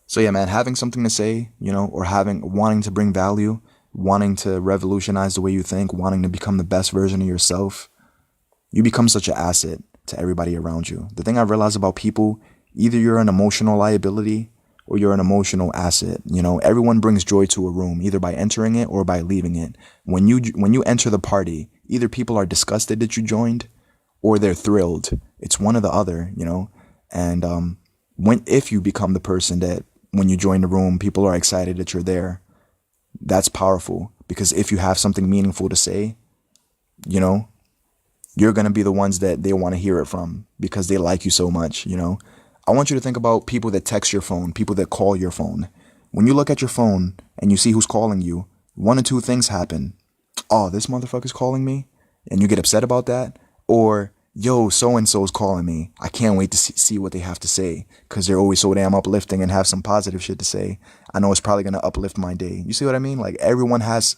so yeah, man, having something to say, you know, or wanting to bring value, wanting to revolutionize the way you think, wanting to become the best version of yourself, you become such an asset to everybody around you. The thing I realized about people, either you're an emotional liability or you're an emotional asset. You know, everyone brings joy to a room, either by entering it or by leaving it. When you enter the party, either people are disgusted that you joined or they're thrilled. It's one or the other, you know. And if you become the person that when you join the room, people are excited that you're there, that's powerful. Because if you have something meaningful to say, you know, you're going to be the ones that they want to hear it from because they like you so much, you know. I want you to think about people that text your phone, people that call your phone. When you look at your phone and you see who's calling you, one of two things happen. Oh, this motherfucker's calling me, and you get upset about that. Or, yo, so-and-so's calling me. I can't wait to see what they have to say, because they're always so damn uplifting and have some positive shit to say. I know it's probably going to uplift my day. You see what I mean? Like, everyone has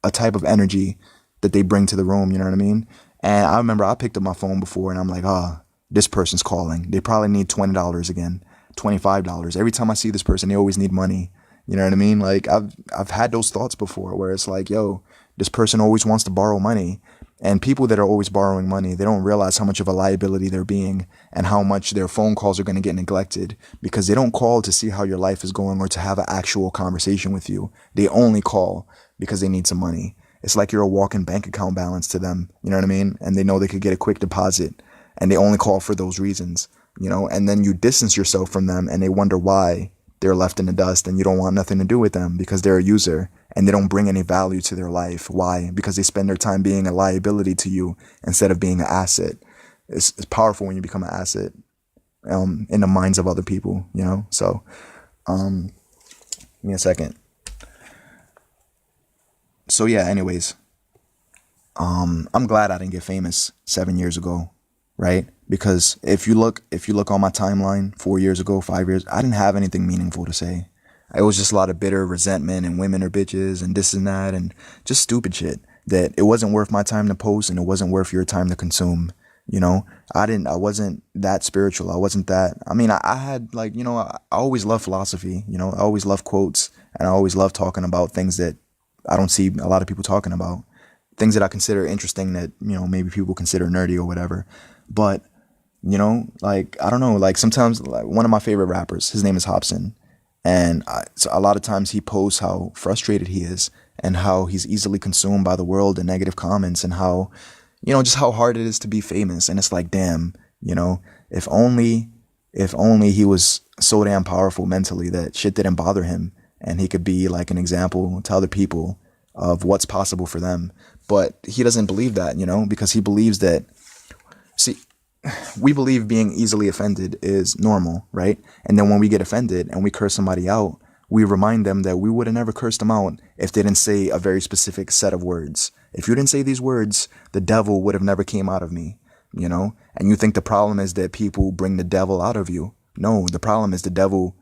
a type of energy that they bring to the room, you know what I mean? And I remember I picked up my phone before and I'm like, this person's calling. They probably need $20 again, $25. Every time I see this person, they always need money. You know what I mean? Like, I've had those thoughts before where it's like, yo, this person always wants to borrow money. And people that are always borrowing money, they don't realize how much of a liability they're being and how much their phone calls are going to get neglected, because they don't call to see how your life is going or to have an actual conversation with you. They only call because they need some money. It's like you're a walking bank account balance to them. You know what I mean? And they know they could get a quick deposit. And they only call for those reasons, you know, and then you distance yourself from them and they wonder why they're left in the dust and you don't want nothing to do with them because they're a user and they don't bring any value to their life. Why? Because they spend their time being a liability to you instead of being an asset. It's powerful when you become an asset in the minds of other people, you know? So give me a second. So yeah, anyways, I'm glad I didn't get famous 7 years ago. Right? Because if you look on my timeline 4 years ago, 5 years, I didn't have anything meaningful to say. It was just a lot of bitter resentment and women are bitches and this and that and just stupid shit that it wasn't worth my time to post and it wasn't worth your time to consume. You know, I wasn't that spiritual. I wasn't that, I mean, I had like, you know, I always loved philosophy, you know, I always loved quotes and I always loved talking about things that I don't see a lot of people talking about, things that I consider interesting that, you know, maybe people consider nerdy or whatever. But, you know, like, I don't know, like sometimes like one of my favorite rappers, his name is Hobson. And so a lot of times he posts how frustrated he is and how he's easily consumed by the world and negative comments and how, you know, just how hard it is to be famous. And it's like, damn, you know, if only he was so damn powerful mentally that shit didn't bother him and he could be like an example to other people of what's possible for them. But he doesn't believe that, you know, because he believes that, see, we believe being easily offended is normal, right? And then when we get offended and we curse somebody out, we remind them that we would have never cursed them out if they didn't say a very specific set of words. If you didn't say these words, the devil would have never came out of me. and you think the problem is that people bring the devil out of you. No, the problem is the devil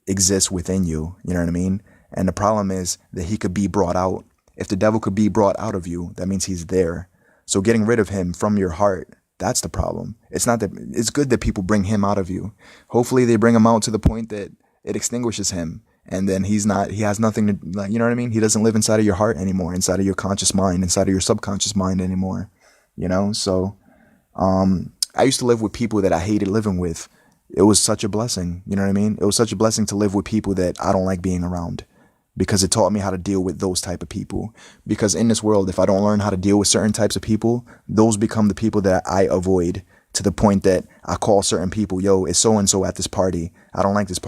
exists within you. You know what I mean? And the problem is that he could be brought out. If the devil could be brought out of you, that means he's there. So getting rid of him from your heart, that's the problem. It's not that it's good that people bring him out of you. Hopefully they bring him out to the point that it extinguishes him. And then he has nothing to, like, you know what I mean? He doesn't live inside of your heart anymore, inside of your conscious mind, inside of your subconscious mind anymore. So, I used to live with people that I hated living with. It was such a blessing. You know what I mean? It was such a blessing to live with people that I don't like being around, because it taught me how to deal with those type of people. Because in this world, if I don't learn how to deal with certain types of people, those become the people that I avoid, to the point that I call certain people, yo, it's so and so at this party. I don't like this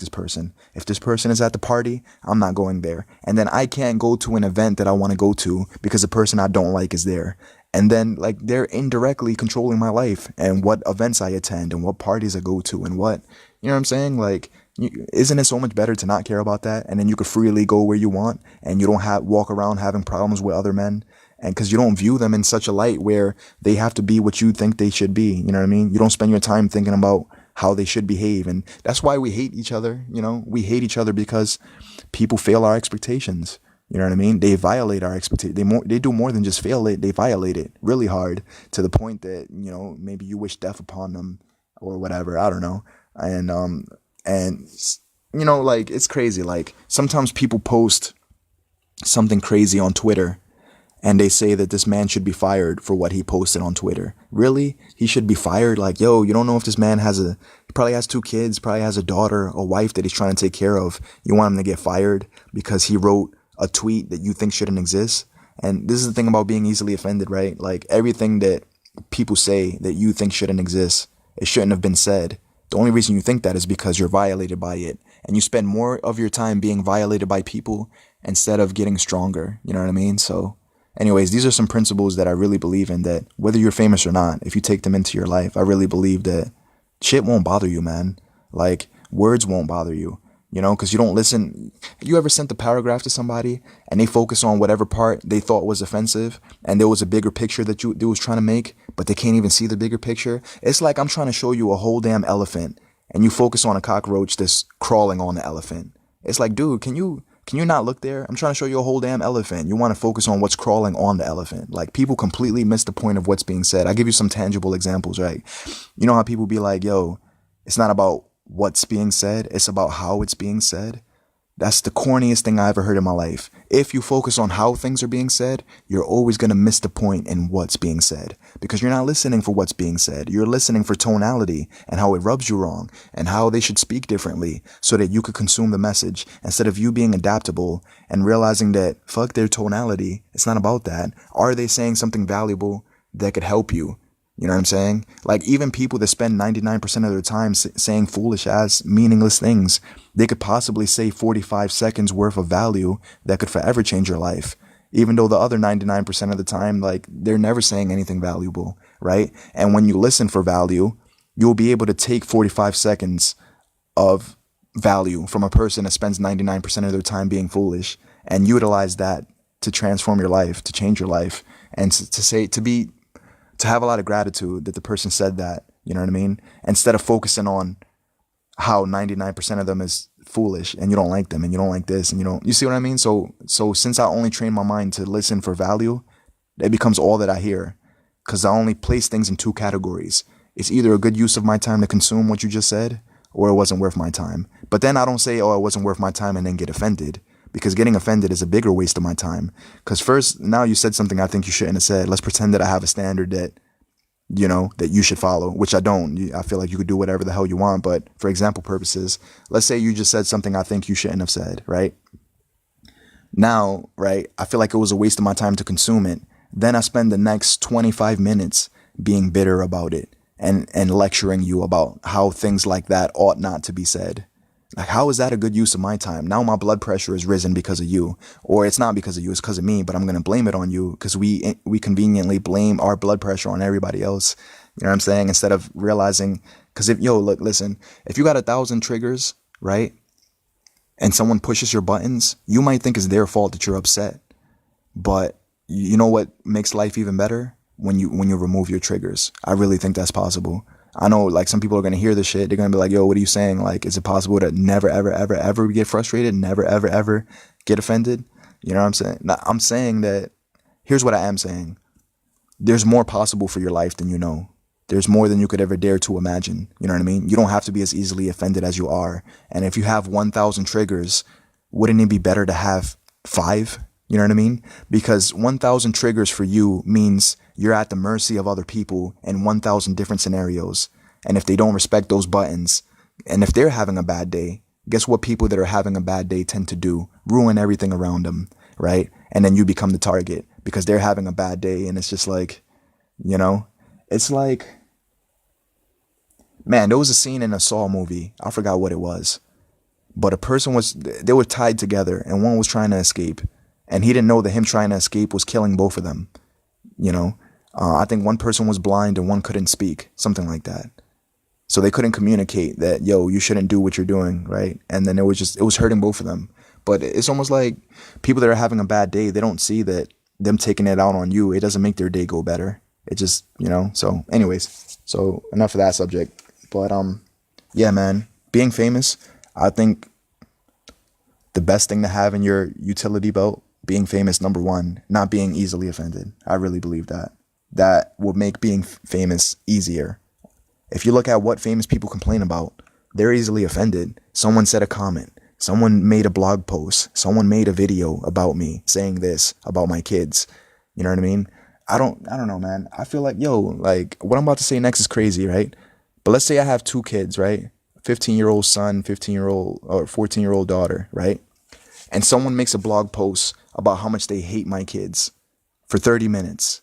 person. If this person is at the party, I'm not going there. And then I can't go to an event that I want to go to because the person I don't like is there. And then, like, they're indirectly controlling my life and what events I attend and what parties I go to and what, you know what I'm saying? Like, isn't it so much better to not care about that? And then you could freely go where you want, and you don't walk around having problems with other men. And because you don't view them in such a light where they have to be what you think they should be. You know what I mean? You don't spend your time thinking about how they should behave. And that's why we hate each other. We hate each other because people fail our expectations. You know what I mean? They violate our expectations. They do more than just fail it. They violate it really hard, to the point that, maybe you wish death upon them or whatever. I don't know. And like, it's crazy. Like, sometimes people post something crazy on Twitter, and they say that this man should be fired for what he posted on Twitter. Really? He should be fired? Like, yo, you don't know if this man he probably has 2 kids, probably has a daughter, a wife that he's trying to take care of. You want him to get fired because he wrote a tweet that you think shouldn't exist? And this is the thing about being easily offended, right? Like, everything that people say that you think shouldn't exist, it shouldn't have been said. The only reason you think that is because you're violated by it. And you spend more of your time being violated by people instead of getting stronger. You know what I mean? So anyways, these are some principles that I really believe in, that whether you're famous or not, if you take them into your life, I really believe that shit won't bother you, man. Like, words won't bother you, because you don't listen. You ever sent a paragraph to somebody and they focus on whatever part they thought was offensive, and there was a bigger picture that they was trying to make, but they can't even see the bigger picture? It's like I'm trying to show you a whole damn elephant, and you focus on a cockroach that's crawling on the elephant. It's like, dude, can you not look there? I'm trying to show you a whole damn elephant. You want to focus on what's crawling on the elephant. Like, people completely miss the point of what's being said. I'll give you some tangible examples, right? You know how people be like, yo, it's not about what's being said, it's about how it's being said. That's the corniest thing I ever heard in my life. If you focus on how things are being said, you're always going to miss the point in what's being said, because you're not listening for what's being said. You're listening for tonality and how it rubs you wrong and how they should speak differently so that you could consume the message, instead of you being adaptable and realizing that fuck their tonality. It's not about that. Are they saying something valuable that could help you? You know what I'm saying? Like, even people that spend 99% of their time saying foolish ass, meaningless things, they could possibly say 45 seconds worth of value that could forever change your life. Even though the other 99% of the time, like, they're never saying anything valuable, right? And when you listen for value, you'll be able to take 45 seconds of value from a person that spends 99% of their time being foolish and utilize that to transform your life, to change your life, and to have a lot of gratitude that the person said that, you know what I mean? Instead of focusing on how 99% of them is foolish and you don't like them and you don't like this and you see what I mean? So since I only train my mind to listen for value, it becomes all that I hear, because I only place things in 2 categories. It's either a good use of my time to consume what you just said, or it wasn't worth my time. But then I don't say, oh, it wasn't worth my time, and then get offended. Because getting offended is a bigger waste of my time. Because first, now you said something I think you shouldn't have said. Let's pretend that I have a standard that, that you should follow, which I don't. I feel like you could do whatever the hell you want. But for example purposes, let's say you just said something I think you shouldn't have said, right? Now, right, I feel like it was a waste of my time to consume it. Then I spend the next 25 minutes being bitter about it and lecturing you about how things like that ought not to be said. Like, how is that a good use of my time? Now my blood pressure is risen because of you. Or it's not because of you, it's because of me, but I'm going to blame it on you, because we conveniently blame our blood pressure on everybody else. You know what I'm saying? Instead of realizing, because if you got 1,000 triggers, right? And someone pushes your buttons, you might think it's their fault that you're upset. But you know what makes life even better? when you remove your triggers. I really think that's possible. I know like some people are going to hear this shit. They're going to be like, yo, what are you saying? Like, is it possible to never, ever, ever, ever get frustrated? Never, ever, ever get offended? You know what I'm saying? Now, I'm saying that, here's what I am saying. There's more possible for your life than you know. There's more than you could ever dare to imagine. You know what I mean? You don't have to be as easily offended as you are. And if you have 1,000 triggers, wouldn't it be better to have 5? You know what I mean? Because 1,000 triggers for you means you're at the mercy of other people in 1,000 different scenarios. And if they don't respect those buttons, and if they're having a bad day, guess what people that are having a bad day tend to do? Ruin everything around them, right? And then you become the target because they're having a bad day. And it's just like, you know, it's like, man, there was a scene in a Saw movie. I forgot what it was. But a person they were tied together and one was trying to escape. And he didn't know that him trying to escape was killing both of them. You know, I think one person was blind and one couldn't speak, something like that. So they couldn't communicate that, yo, you shouldn't do what you're doing, right? And then it was hurting both of them. But it's almost like people that are having a bad day, they don't see that them taking it out on you, it doesn't make their day go better. It just, you know, so anyways, so enough of that subject. But yeah, man, being famous, I think the best thing to have in your utility belt, being famous, number one, not being easily offended. I really believe that. That will make being famous easier. If you look at what famous people complain about, they're easily offended. Someone said a comment. Someone made a blog post. Someone made a video about me saying this about my kids. You know what I mean? I don't know, man. I feel like, yo, like what I'm about to say next is crazy, right? But let's say I have 2 kids, right? 15-year-old son, 15-year-old or 14-year-old daughter, right? And someone makes a blog post about how much they hate my kids for 30 minutes.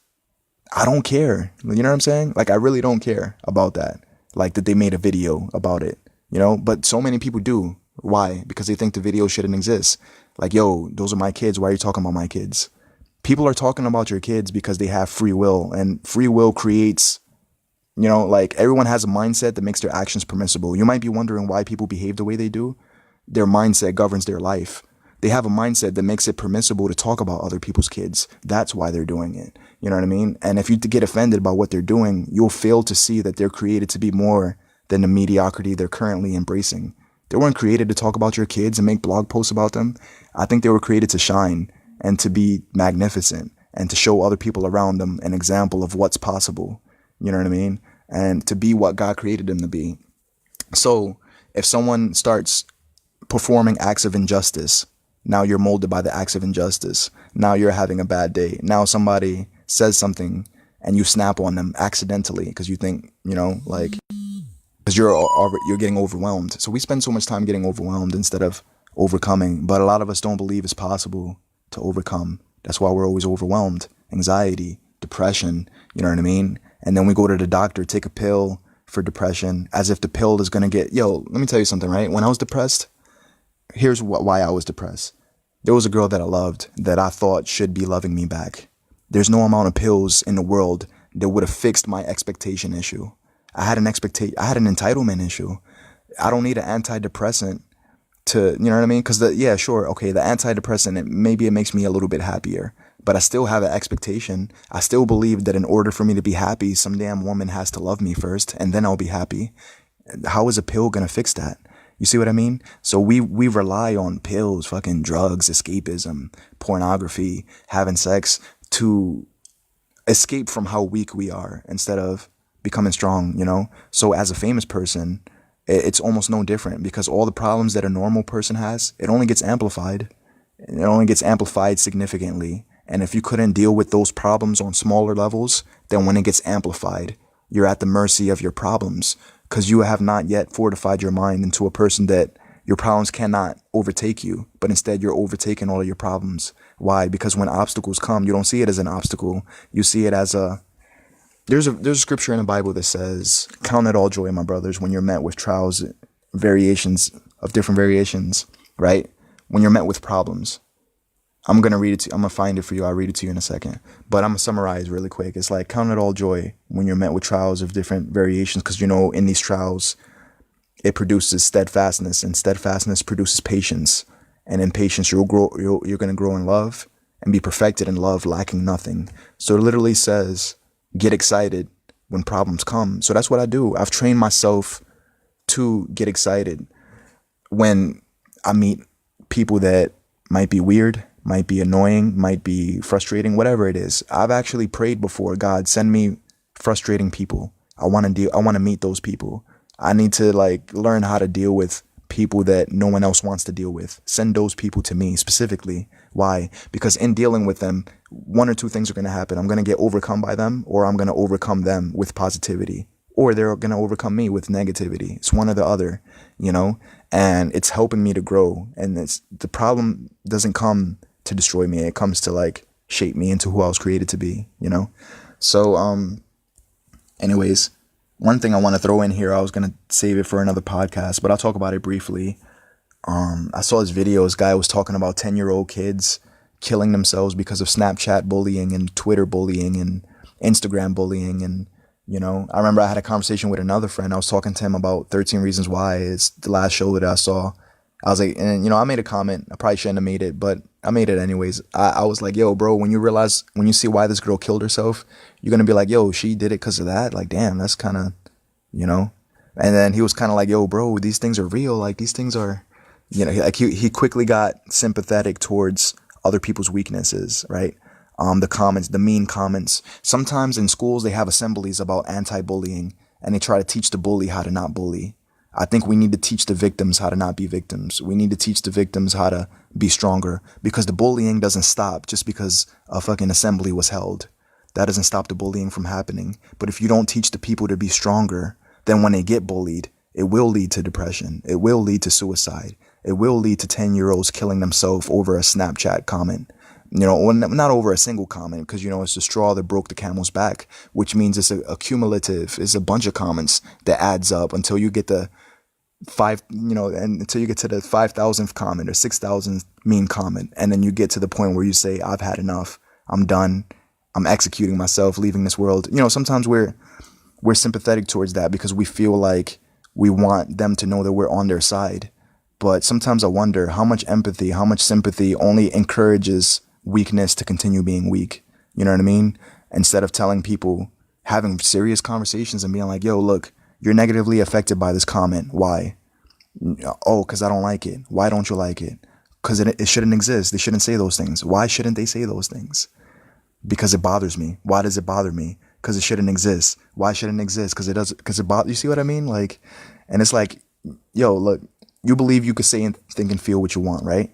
I don't care. You know what I'm saying? Like, I really don't care about that. Like that they made a video about it, you know? But so many people do. Why? Because they think the video shouldn't exist. Like, yo, those are my kids. Why are you talking about my kids? People are talking about your kids because they have free will, and free will creates, you know, like everyone has a mindset that makes their actions permissible. You might be wondering why people behave the way they do. Their mindset governs their life. They have a mindset that makes it permissible to talk about other people's kids. That's why they're doing it. You know what I mean? And if you get offended by what they're doing, you'll fail to see that they're created to be more than the mediocrity they're currently embracing. They weren't created to talk about your kids and make blog posts about them. I think they were created to shine and to be magnificent and to show other people around them an example of what's possible. You know what I mean? And to be what God created them to be. So if someone starts performing acts of injustice, now you're molded by the acts of injustice. Now you're having a bad day. Now somebody says something and you snap on them accidentally because you think, you know, like, because you're getting overwhelmed. So we spend so much time getting overwhelmed instead of overcoming. But a lot of us don't believe it's possible to overcome. That's why we're always overwhelmed. Anxiety, depression, you know what I mean? And then we go to the doctor, take a pill for depression as if the pill is going to get, yo, let me tell you something, right? When I was depressed, here's why I was depressed. There was a girl that I loved that I thought should be loving me back. There's no amount of pills in the world that would have fixed my expectation issue. I had an entitlement issue. I don't need an antidepressant to, you know what I mean? Because the antidepressant, maybe it makes me a little bit happier, but I still have an expectation. I still believe that in order for me to be happy, some damn woman has to love me first, and then I'll be happy. How is a pill going to fix that? You see what I mean? So we rely on pills, fucking drugs, escapism, pornography, having sex to escape from how weak we are instead of becoming strong, you know? So as a famous person, it's almost no different because all the problems that a normal person has, it only gets amplified. It only gets amplified significantly. And if you couldn't deal with those problems on smaller levels, then when it gets amplified, you're at the mercy of your problems because you have not yet fortified your mind into a person that your problems cannot overtake you, but instead you're overtaking all of your problems. Why? Because when obstacles come, you don't see it as an obstacle. You see it as there's a scripture in the Bible that says, count it all joy, my brothers, when you're met with trials, different variations, right? When you're met with problems. I'm going to read it to you. I'm going to find it for you. I'll read it to you in a second. But I'm going to summarize really quick. It's like, count it all joy when you're met with trials of different variations. Because, you know, in these trials, it produces steadfastness. And steadfastness produces patience. And in patience, you're going to grow in love and be perfected in love, lacking nothing. So it literally says get excited when problems come. So that's what I do. I've trained myself to get excited when I meet people that might be weird, might be annoying, might be frustrating, whatever it is. I've actually prayed before, God, send me frustrating people. I want to meet those people. I need to like learn how to deal with people that no one else wants to deal with. Send those people to me specifically. Why? Because in dealing with them, one or two things are going to happen. I'm going to get overcome by them, or I'm going to overcome them with positivity, or they're going to overcome me with negativity. It's one or the other, you know, and it's helping me to grow. And the problem doesn't come to destroy me. It comes to like shape me into who I was created to be, you know? So, anyways, one thing I want to throw in here, I was going to save it for another podcast, but I'll talk about it briefly. I saw this video. This guy was talking about 10-year-old kids killing themselves because of Snapchat bullying and Twitter bullying and Instagram bullying. And, you know, I remember I had a conversation with another friend. I was talking to him about 13 Reasons Why. It's the last show that I saw. I was like, and, you know, I made a comment. I probably shouldn't have made it, but I made it anyways. I was like, yo, bro, when you see why this girl killed herself, you're going to be like, yo, she did it because of that. Like, damn, that's kind of, you know. And then he was kind of like, yo, bro, these things are real. Like, these things are, you know, like he quickly got sympathetic towards other people's weaknesses, right? The comments, the mean comments. Sometimes in schools, they have assemblies about anti-bullying, and they try to teach the bully how to not bully. I think we need to teach the victims how to not be victims. We need to teach the victims how to be stronger, because the bullying doesn't stop just because a fucking assembly was held. That doesn't stop the bullying from happening. But if you don't teach the people to be stronger, then when they get bullied, it will lead to depression. It will lead to suicide. It will lead to 10-year-olds killing themselves over a Snapchat comment. You know, not over a single comment, because, you know, it's the straw that broke the camel's back, which means it's a cumulative, it's a bunch of comments that adds up until you get the until you get to the 5,000th comment or 6,000th mean comment. And then you get to the point where you say, I've had enough. I'm done. I'm executing myself, leaving this world. You know, sometimes we're sympathetic towards that because we feel like we want them to know that we're on their side. But sometimes I wonder how much empathy, how much sympathy only encourages weakness to continue being weak. You know what I mean? Instead of telling people, having serious conversations and being like, yo, look, you're negatively affected by this comment. Why? Oh, because I don't like it. Why don't you like it? Because it shouldn't exist. They shouldn't say those things. Why shouldn't they say those things? Because it bothers me. Why does it bother me? Because it shouldn't exist. Why shouldn't it exist? Because it does. Because it bothers. You see what I mean? Like, and it's like, yo, look, you believe you could say and think and feel what you want, right?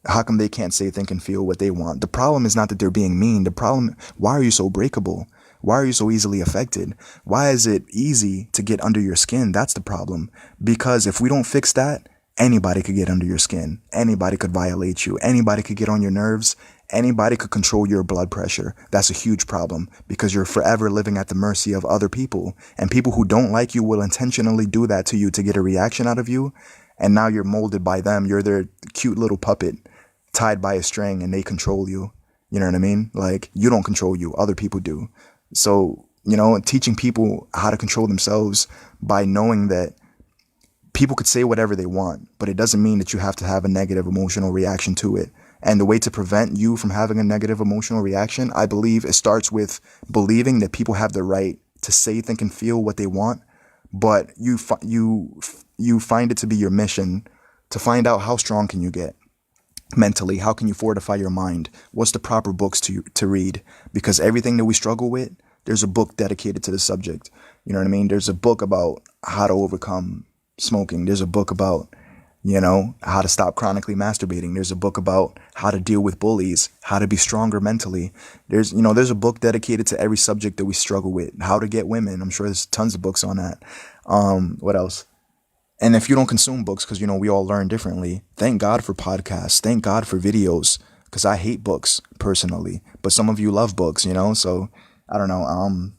How come they can't say, think, and feel what they want? The problem is not that they're being mean. The problem, why are you so breakable? Why are you so easily affected? Why is it easy to get under your skin? That's the problem. Because if we don't fix that, anybody could get under your skin. Anybody could violate you. Anybody could get on your nerves. Anybody could control your blood pressure. That's a huge problem because you're forever living at the mercy of other people. And people who don't like you will intentionally do that to you to get a reaction out of you. And now you're molded by them. You're their cute little puppet tied by a string and they control you. You know what I mean? Like, you don't control you. Other people do. So, you know, teaching people how to control themselves by knowing that people could say whatever they want, but it doesn't mean that you have to have a negative emotional reaction to it. And the way to prevent you from having a negative emotional reaction, I believe it starts with believing that people have the right to say, think, and feel what they want. But you find it to be your mission to find out how strong can you get mentally. How can you fortify your mind? What's the proper books to read? Because everything that we struggle with, there's a book dedicated to the subject. You know what I mean? There's a book about how to overcome smoking. There's a book about, you know, how to stop chronically masturbating. There's a book about how to deal with bullies, how to be stronger mentally. There's a book dedicated to every subject that we struggle with. How to get women. I'm sure there's tons of books on that. What else? And if you don't consume books, because, you know, we all learn differently, thank God for podcasts. Thank God for videos, because I hate books personally. But some of you love books, you know? So, I don't know.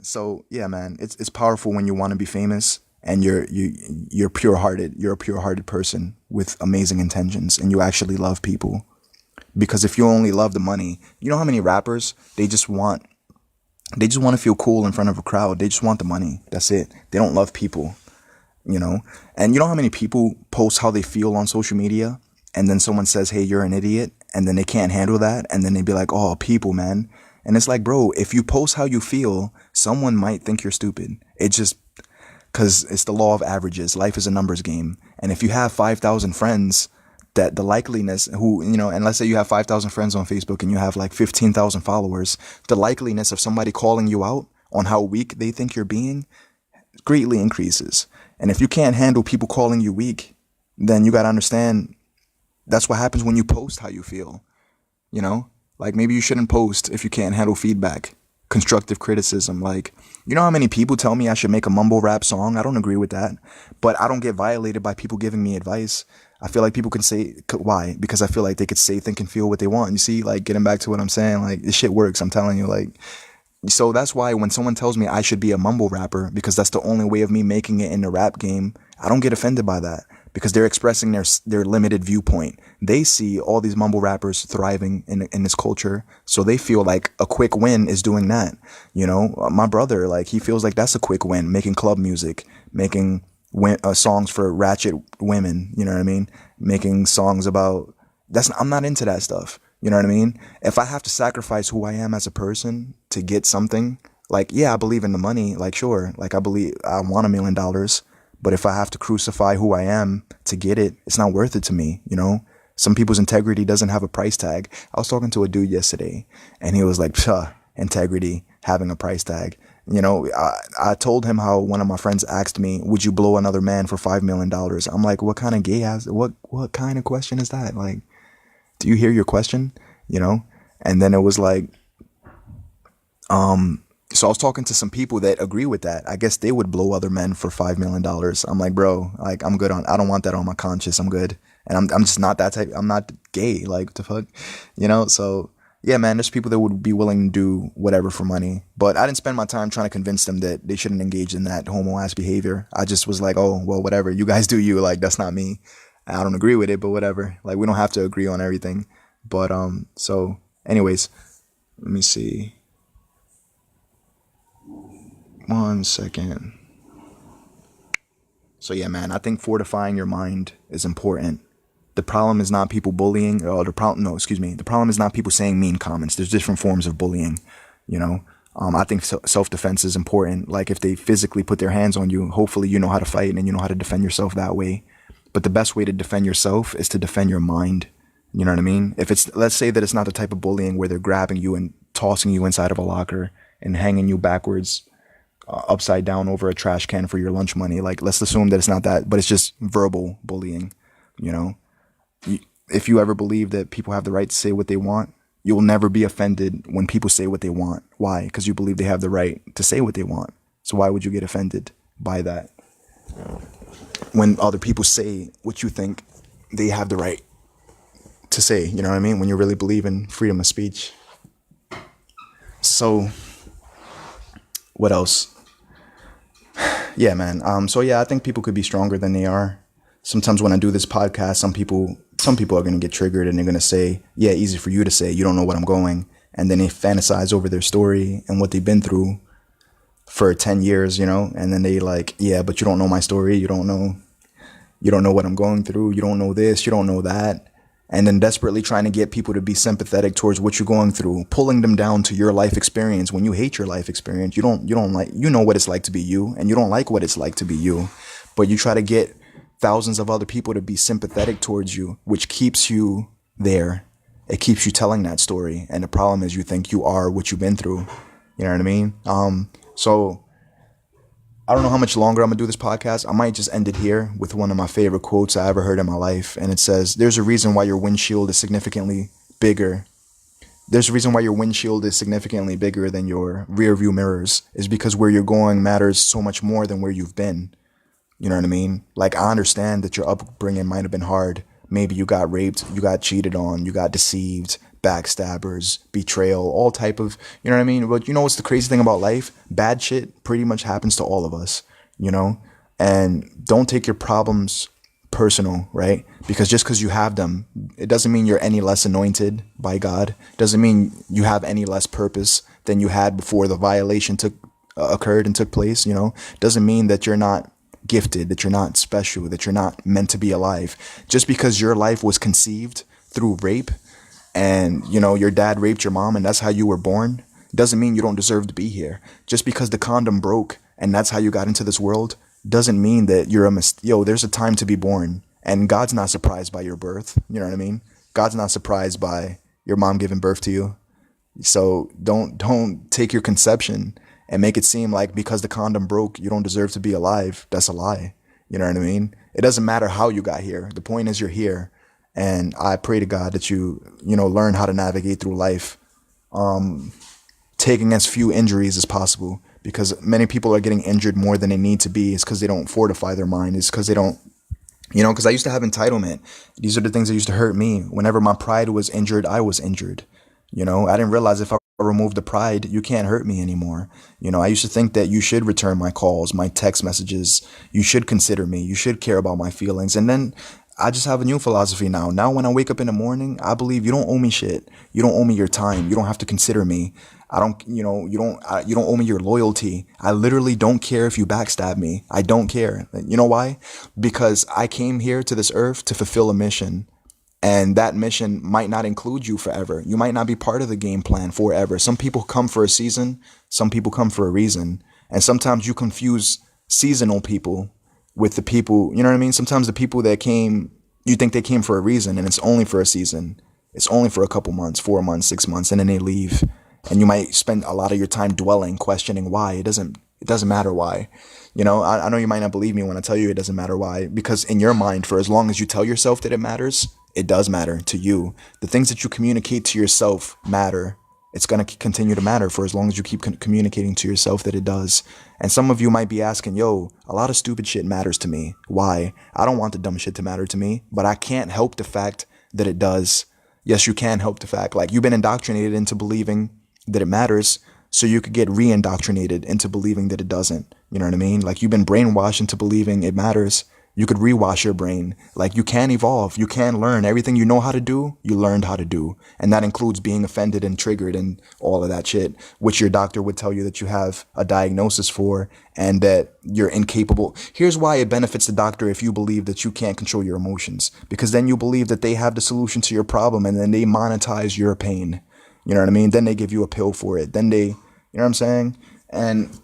So, yeah, man, it's powerful when you want to be famous and you're pure-hearted. You're a pure-hearted person with amazing intentions and you actually love people. Because if you only love the money, you know how many rappers, they just want to feel cool in front of a crowd. They just want the money. That's it. They don't love people, you know? And you know how many people post how they feel on social media and then someone says, hey, you're an idiot. And then they can't handle that. And then they be like, oh, people, man. And it's like, bro, if you post how you feel, someone might think you're stupid. It just, because it's the law of averages. Life is a numbers game. And if you have 5,000 friends, that the likeliness and let's say you have 5,000 friends on Facebook and you have like 15,000 followers, the likeliness of somebody calling you out on how weak they think you're being greatly increases. And if you can't handle people calling you weak, then you got to understand that's what happens when you post how you feel. Like maybe you shouldn't post if you can't handle feedback, constructive criticism. Like, you know how many people tell me I should make a mumble rap song? I don't agree with that, but I don't get violated by people giving me advice. I feel like people can say, why? Because I feel like they could say, think, and feel what they want. You see, like, getting back to what I'm saying, like, this shit works. I'm telling you, like, so that's why when someone tells me I should be a mumble rapper, because that's the only way of me making it in the rap game, I don't get offended by that, because they're expressing their limited viewpoint. They see all these mumble rappers thriving in this culture, so they feel like a quick win is doing that. My brother, like, he feels like that's a quick win, making club music, making songs for ratchet women, you know what I mean? Making songs about I'm not into that stuff. You know what I mean? If I have to sacrifice who I am as a person to get something, like, yeah, I believe in the money. Like, sure. Like, I believe I want $1 million, but if I have to crucify who I am to get it, it's not worth it to me. Some people's integrity doesn't have a price tag. I was talking to a dude yesterday and he was like, integrity having a price tag. I told him how one of my friends asked me, would you blow another man for $5 million? I'm like, what kind of gay ass, what kind of question is that? Like, do you hear your question? And then it was like, so I was talking to some people that agree with that. I guess they would blow other men for $5 million. I'm like, bro, like, I don't want that on my conscience. I'm good. And I'm just not that type. I'm not gay. Like, what the fuck, so yeah, man, there's people that would be willing to do whatever for money. But I didn't spend my time trying to convince them that they shouldn't engage in that homo-ass behavior. I just was like, oh, well, whatever. You guys do you. Like, that's not me. I don't agree with it, but whatever. Like, we don't have to agree on everything. But, so anyways, let me see. 1 second. So yeah, man, I think fortifying your mind is important. The problem is not people bullying, or the problem is not people saying mean comments. There's different forms of bullying, I think self-defense is important. Like, if they physically put their hands on you, hopefully you know how to fight and you know how to defend yourself that way. But the best way to defend yourself is to defend your mind. You know what I mean? Let's say that it's not the type of bullying where they're grabbing you and tossing you inside of a locker and hanging you backwards, upside down over a trash can for your lunch money. Like, let's assume that it's not that, but it's just verbal bullying, If you ever believe that people have the right to say what they want, you will never be offended when people say what they want. Why? Because you believe they have the right to say what they want. So why would you get offended by that? When other people say what you think they have the right to say, you know what I mean? When you really believe in freedom of speech. So, what else? Yeah, man. So yeah, I think people could be stronger than they are. Sometimes when I do this podcast, some people are going to get triggered and they're going to say, yeah, easy for you to say, you don't know what I'm going. And then they fantasize over their story and what they've been through for 10 years, and then they like, yeah, but you don't know my story. You don't know what I'm going through. You don't know this, you don't know that. And then desperately trying to get people to be sympathetic towards what you're going through, pulling them down to your life experience when you hate your life experience. You don't like, what it's like to be you, and you don't like what it's like to be you, but you try to get thousands of other people to be sympathetic towards you, which keeps you there. It keeps you telling that story. And the problem is you think you are what you've been through. You know what I mean? So I don't know how much longer I'm going to do this podcast. I might just end it here with one of my favorite quotes I ever heard in my life. And it says, there's a reason why your windshield is significantly bigger. There's a reason why your windshield is significantly bigger than your rear view mirrors, is because where you're going matters so much more than where you've been. You know what I mean? Like, I understand that your upbringing might have been hard. Maybe you got raped, you got cheated on, you got deceived, backstabbers, betrayal, all type of, you know what I mean? But what's the crazy thing about life? Bad shit pretty much happens to all of us, and don't take your problems personal, right? Because just because you have them, it doesn't mean you're any less anointed by God. It doesn't mean you have any less purpose than you had before the violation occurred and took place. It doesn't mean that you're not gifted, that you're not special, that you're not meant to be alive. Just because your life was conceived through rape and your dad raped your mom and that's how you were born, doesn't mean you don't deserve to be here. Just because the condom broke and that's how you got into this world doesn't mean that you're yo, there's a time to be born, and God's not surprised by your birth. You know what I mean? God's not surprised by your mom giving birth to you. So don't take your conception and make it seem like because the condom broke, you don't deserve to be alive. That's a lie. You know what I mean? It doesn't matter how you got here. The point is you're here. And I pray to God that you learn how to navigate through life, taking as few injuries as possible, because many people are getting injured more than they need to be. It's because they don't fortify their mind. It's because they don't, because I used to have entitlement. These are the things that used to hurt me. Whenever my pride was injured, I was injured. I didn't realize if I remove the pride, you can't hurt me anymore. I used to think that you should return my calls, my text messages. You should consider me. You should care about my feelings. And then I just have a new philosophy now. Now, when I wake up in the morning, I believe you don't owe me shit. You don't owe me your time. You don't have to consider me. I don't, you don't owe me your loyalty. I literally don't care if you backstab me. I don't care. You know why? Because I came here to this earth to fulfill a mission. And that mission might not include you forever. You might not be part of the game plan forever. Some people come for a season. Some people come for a reason. And sometimes you confuse seasonal people with the people, you know what I mean? Sometimes the people that came, you think they came for a reason, and it's only for a season. It's only for a couple months, 4 months, 6 months, and then they leave. And you might spend a lot of your time dwelling, questioning why. It doesn't matter why. I know you might not believe me when I tell you it doesn't matter why, because in your mind, for as long as you tell yourself that it matters, it does matter to you. The things that you communicate to yourself matter. It's going to continue to matter for as long as you keep communicating to yourself that it does. And some of you might be asking, yo, a lot of stupid shit matters to me. Why? I don't want the dumb shit to matter to me, but I can't help the fact that it does. Yes, you can help the fact. Like, you've been indoctrinated into believing that it matters, so you could get re-indoctrinated into believing that it doesn't. You know what I mean? Like, you've been brainwashed into believing it matters. You could rewash your brain. Like, you can evolve. You can learn. Everything you know how to do, you learned how to do. And that includes being offended and triggered and all of that shit, which your doctor would tell you that you have a diagnosis for and that you're incapable. Here's why it benefits the doctor if you believe that you can't control your emotions, because then you believe that they have the solution to your problem, and then they monetize your pain. You know what I mean? Then they give you a pill for it. Then they, you know what I'm saying? And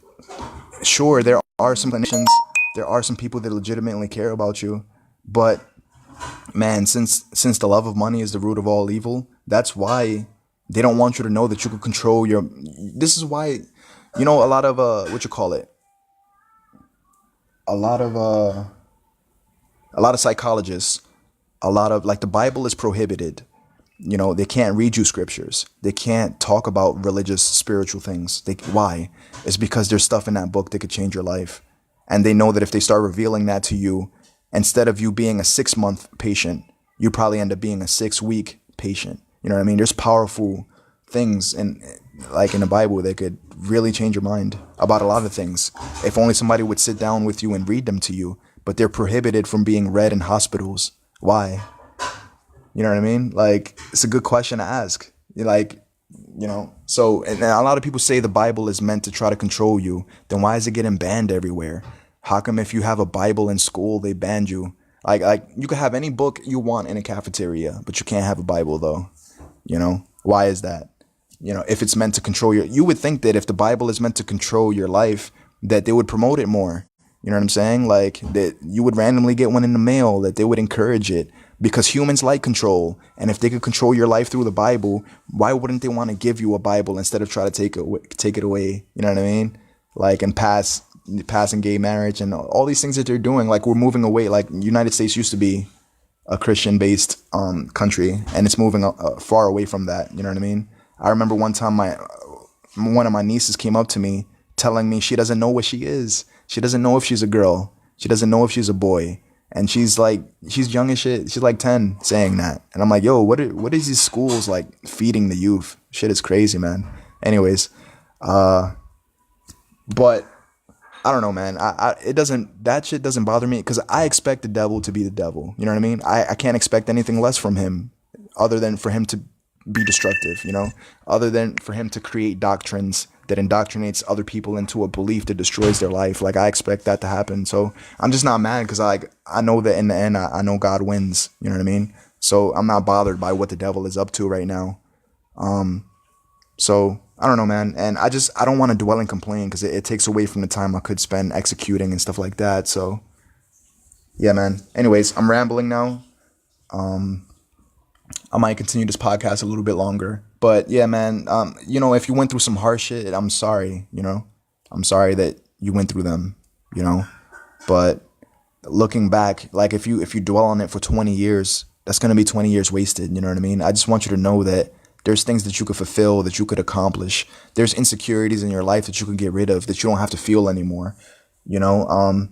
sure, there are some clinicians, there are some people that legitimately care about you, but man, since the love of money is the root of all evil, that's why they don't want you to know that you can control your. This is why, a lot of a lot of psychologists, a lot of, like, the Bible is prohibited. They can't read you scriptures. They can't talk about religious, spiritual things. Why? It's because there's stuff in that book that could change your life. And they know that if they start revealing that to you, instead of you being a 6-month patient, you probably end up being a 6-week patient. You know what I mean? There's powerful things in the Bible that could really change your mind about a lot of things. If only somebody would sit down with you and read them to you, but they're prohibited from being read in hospitals. Why? You know what I mean? Like, it's a good question to ask. So, and a lot of people say the Bible is meant to try to control you. Then why is it getting banned everywhere? How come if you have a Bible in school, they banned you? Like you could have any book you want in a cafeteria, but you can't have a Bible though. Why is that? If it's meant to control you would think that if the Bible is meant to control your life, that they would promote it more. You know what I'm saying? Like, that you would randomly get one in the mail, that they would encourage it, because humans like control. And if they could control your life through the Bible, why wouldn't they want to give you a Bible instead of try to take it away? You know what I mean? Like, and passing gay marriage and all these things that they're doing. Like, we're moving away. Like, United States used to be a Christian-based country, and it's moving far away from that. You know what I mean? I remember one time one of my nieces came up to me telling me she doesn't know what she is. She doesn't know if she's a girl. She doesn't know if she's a boy. And she's young as shit. She's like 10 saying that. And I'm like, yo, what is these schools like feeding the youth? Shit is crazy, man. Anyways, but I don't know, man. That shit doesn't bother me, because I expect the devil to be the devil. You know what I mean? I can't expect anything less from him other than for him to be destructive, other than for him to create doctrines that indoctrinates other people into a belief that destroys their life. Like, I expect that to happen. So I'm just not mad, because I know that in the end, I know God wins. You know what I mean? So I'm not bothered by what the devil is up to right now. So I don't know, man. And I don't want to dwell and complain because it takes away from the time I could spend executing and stuff like that. So, yeah, man. Anyways, I'm rambling now. I might continue this podcast a little bit longer. But yeah, man, if you went through some hard shit, I'm sorry, I'm sorry that you went through them, you know. But looking back, like if you dwell on it for 20 years, that's going to be 20 years wasted, you know what I mean? I just want you to know that there's things that you could fulfill, that you could accomplish. There's insecurities in your life that you can get rid of, that you don't have to feel anymore. You know,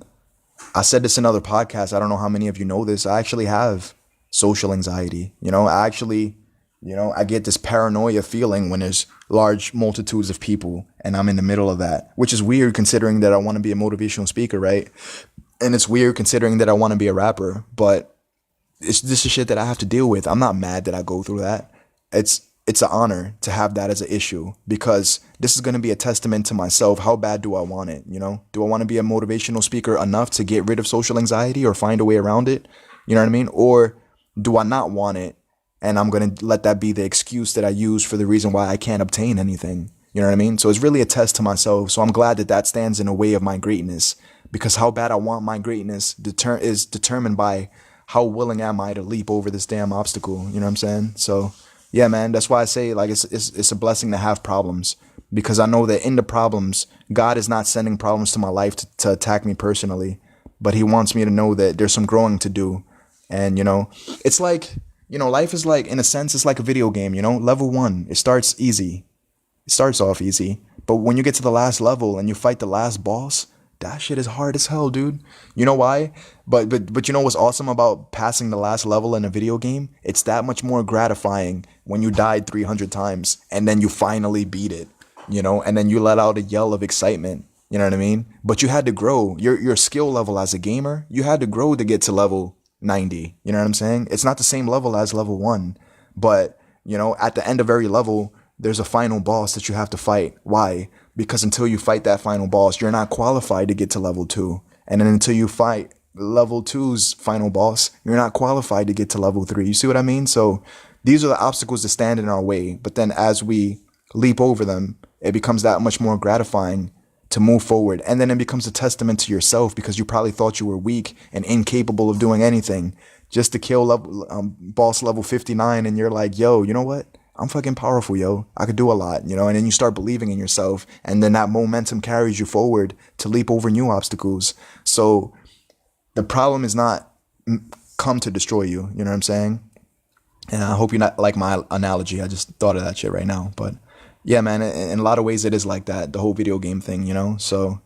I said this in other podcasts. I don't know how many of you know this. I actually have social anxiety. I get this paranoia feeling when there's large multitudes of people and I'm in the middle of that, which is weird considering that I want to be a motivational speaker, right? And it's weird considering that I want to be a rapper, but this is shit that I have to deal with. I'm not mad that I go through that. It's an honor to have that as an issue because this is going to be a testament to myself. How bad do I want it? Do I want to be a motivational speaker enough to get rid of social anxiety or find a way around it? You know what I mean? Or do I not want it? And I'm going to let that be the excuse that I use for the reason why I can't obtain anything. You know what I mean? So it's really a test to myself. So I'm glad that that stands in the way of my greatness because how bad I want my greatness is determined by how willing am I to leap over this damn obstacle. You know what I'm saying? So yeah, man, that's why I say like it's a blessing to have problems because I know that in the problems, God is not sending problems to my life to attack me personally, but he wants me to know that there's some growing to do. And, it's like, life is like, in a sense, it's like a video game, level one, it starts easy. It starts off easy. But when you get to the last level and you fight the last boss, that shit is hard as hell, dude. You know why? But you know what's awesome about passing the last level in a video game? It's that much more gratifying when you died 300 times and then you finally beat it, and then you let out a yell of excitement. You know what I mean? But you had to grow your skill level as a gamer. You had to grow to get to level 90. You know what I'm saying? It's not the same level as level 1, but at the end of every level, there's a final boss that you have to fight. Why? Because until you fight that final boss, you're not qualified to get to level 2. And then until you fight level 2's final boss, you're not qualified to get to level 3. You see what I mean? So these are the obstacles that stand in our way. But then as we leap over them, it becomes that much more gratifying to move forward. And then it becomes a testament to yourself because you probably thought you were weak and incapable of doing anything just to kill boss level 59. And you're like, yo, you know what? I'm fucking powerful, yo. I could do a lot, and then you start believing in yourself. And then that momentum carries you forward to leap over new obstacles. So the problem is not come to destroy you. You know what I'm saying? And I hope you not like my analogy. I just thought of that shit right now. But yeah, man, in a lot of ways it is like that, the whole video game thing, So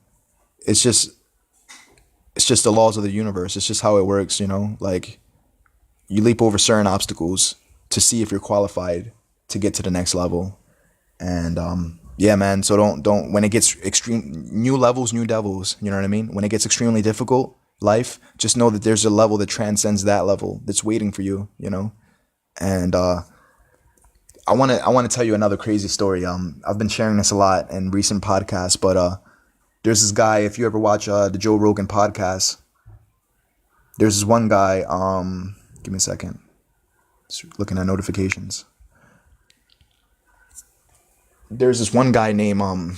it's just the laws of the universe. It's just how it works, Like you leap over certain obstacles to see if you're qualified to get to the next level. And yeah, man, so don't when it gets extreme, new levels, new devils, you know what I mean? When it gets extremely difficult, life, just know that there's a level that transcends that level that's waiting for you, And I want to tell you another crazy story. I've been sharing this a lot in recent podcasts, but there's this guy, if you ever watch the Joe Rogan podcast, there's this one guy, give me a second. Just looking at notifications. There's this one guy named on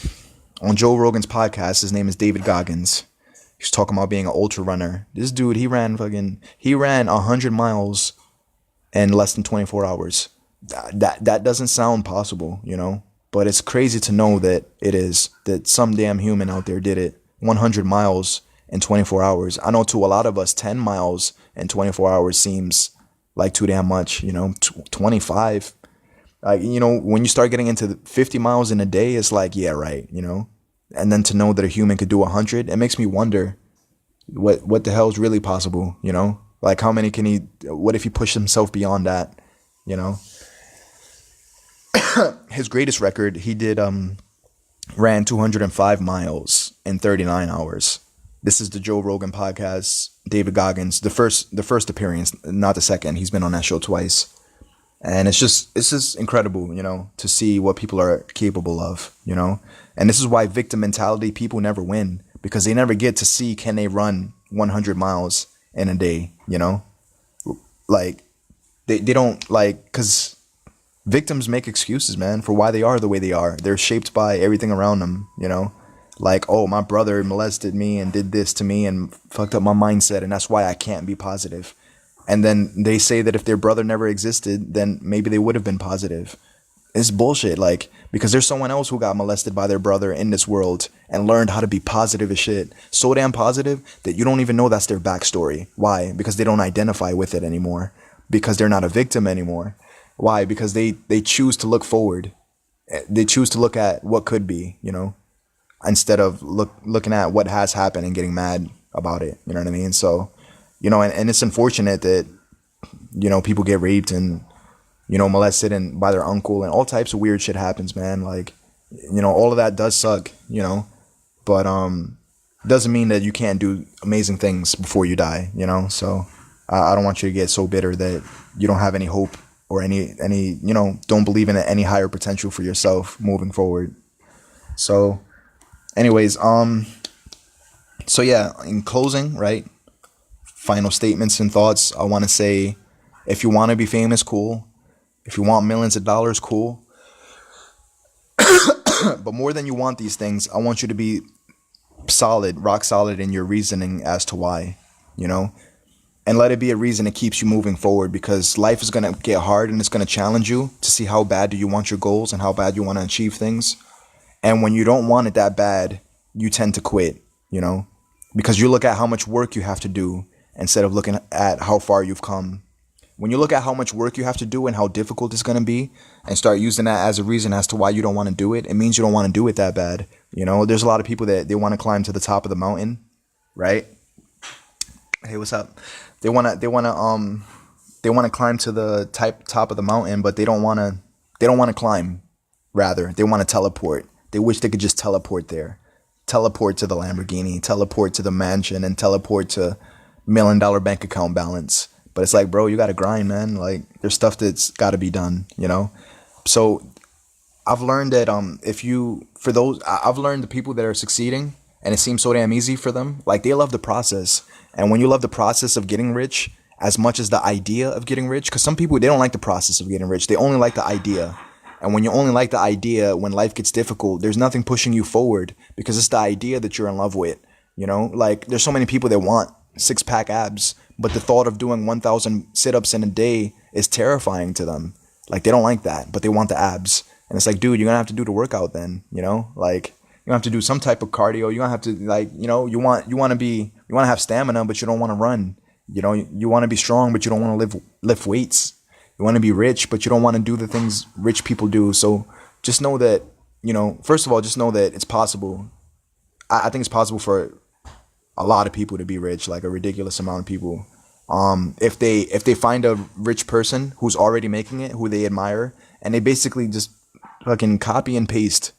Joe Rogan's podcast. His name is David Goggins. He's talking about being an ultra runner. This dude, he ran 100 miles in less than 24 hours. That doesn't sound possible, but it's crazy to know that it is, that some damn human out there did it. 100 miles in 24 hours. I know to a lot of us, 10 miles in 24 hours seems like too damn much, 25. Like, when you start getting into 50 miles in a day, it's like, yeah, right, And then to know that a human could do 100, it makes me wonder what the hell is really possible, Like how many what if he pushed himself beyond that, His greatest record, he did ran 205 miles in 39 hours. This is the Joe Rogan podcast, David Goggins, the first appearance, not the second. He's been on that show twice. And it's just incredible, to see what people are capable of, And this is why victim mentality, people never win, because they never get to see, can they run 100 miles in a day, Like they don't, like, because Victims make excuses, man, for why they are the way they are. They're shaped by everything around them, you know? Like, oh, my brother molested me and did this to me and fucked up my mindset, and that's why I can't be positive. And then they say that if their brother never existed, then maybe they would have been positive. It's bullshit, like, because there's someone else who got molested by their brother in this world and learned how to be positive as shit. So damn positive that you don't even know that's their backstory. Why? Because they don't identify with it anymore. Because they're not a victim anymore. Why? Because they choose to look forward. They choose to look at what could be, you know, instead of looking at what has happened and getting mad about it. You know what I mean? So, you know, and it's unfortunate that, you know, people get raped and, you know, molested and by their uncle and all types of weird shit happens, man. Like, you know, all of that does suck, you know, but doesn't mean that you can't do amazing things before you die, you know. So I don't want you to get so bitter that you don't have any hope or any you know, don't believe in any higher potential for yourself moving forward. So anyways, so yeah, in closing, right, final statements and thoughts, I want to say, if you want to be famous, cool. If you want millions of dollars, cool. But more than you want these things, I want you to be solid, rock solid in your reasoning as to why, you know, and let it be a reason that keeps you moving forward, because life is going to get hard and it's going to challenge you to see how bad do you want your goals and how bad you want to achieve things. And when you don't want it that bad, you tend to quit, you know, because you look at how much work you have to do instead of looking at how far you've come. When you look at how much work you have to do and how difficult it's going to be and start using that as a reason as to why you don't want to do it, it means you don't want to do it that bad. You know, there's a lot of people that they want to climb to the top of the mountain, right? Hey, what's up? They want to climb to the top of the mountain, but they don't want to climb. Rather, they want to teleport. They wish they could just teleport there. Teleport to the Lamborghini, teleport to the mansion, and teleport to $1 million bank account balance. But it's like, bro, you got to grind, man. Like, there's stuff that's got to be done, you know? So I've learned that I've learned the people that are succeeding and it seems so damn easy for them, like, they love the process. And when you love the process of getting rich as much as the idea of getting rich, because some people, they don't like the process of getting rich. They only like the idea. And when you only like the idea, when life gets difficult, there's nothing pushing you forward because it's the idea that you're in love with, you know? Like, there's so many people that want six-pack abs, but the thought of doing 1,000 sit-ups in a day is terrifying to them. Like, they don't like that, but they want the abs. And it's like, dude, you're gonna have to do the workout then, you know? Like, you have to do some type of cardio. You're gonna have to, like, you know, you want to have stamina, but you don't want to run. You know, you want to be strong, but you don't want to lift weights. You want to be rich, but you don't want to do the things rich people do. So just know that, you know, first of all, just know that it's possible. I think it's possible for a lot of people to be rich, like a ridiculous amount of people. If they find a rich person who's already making it, who they admire, and they basically just fucking copy and paste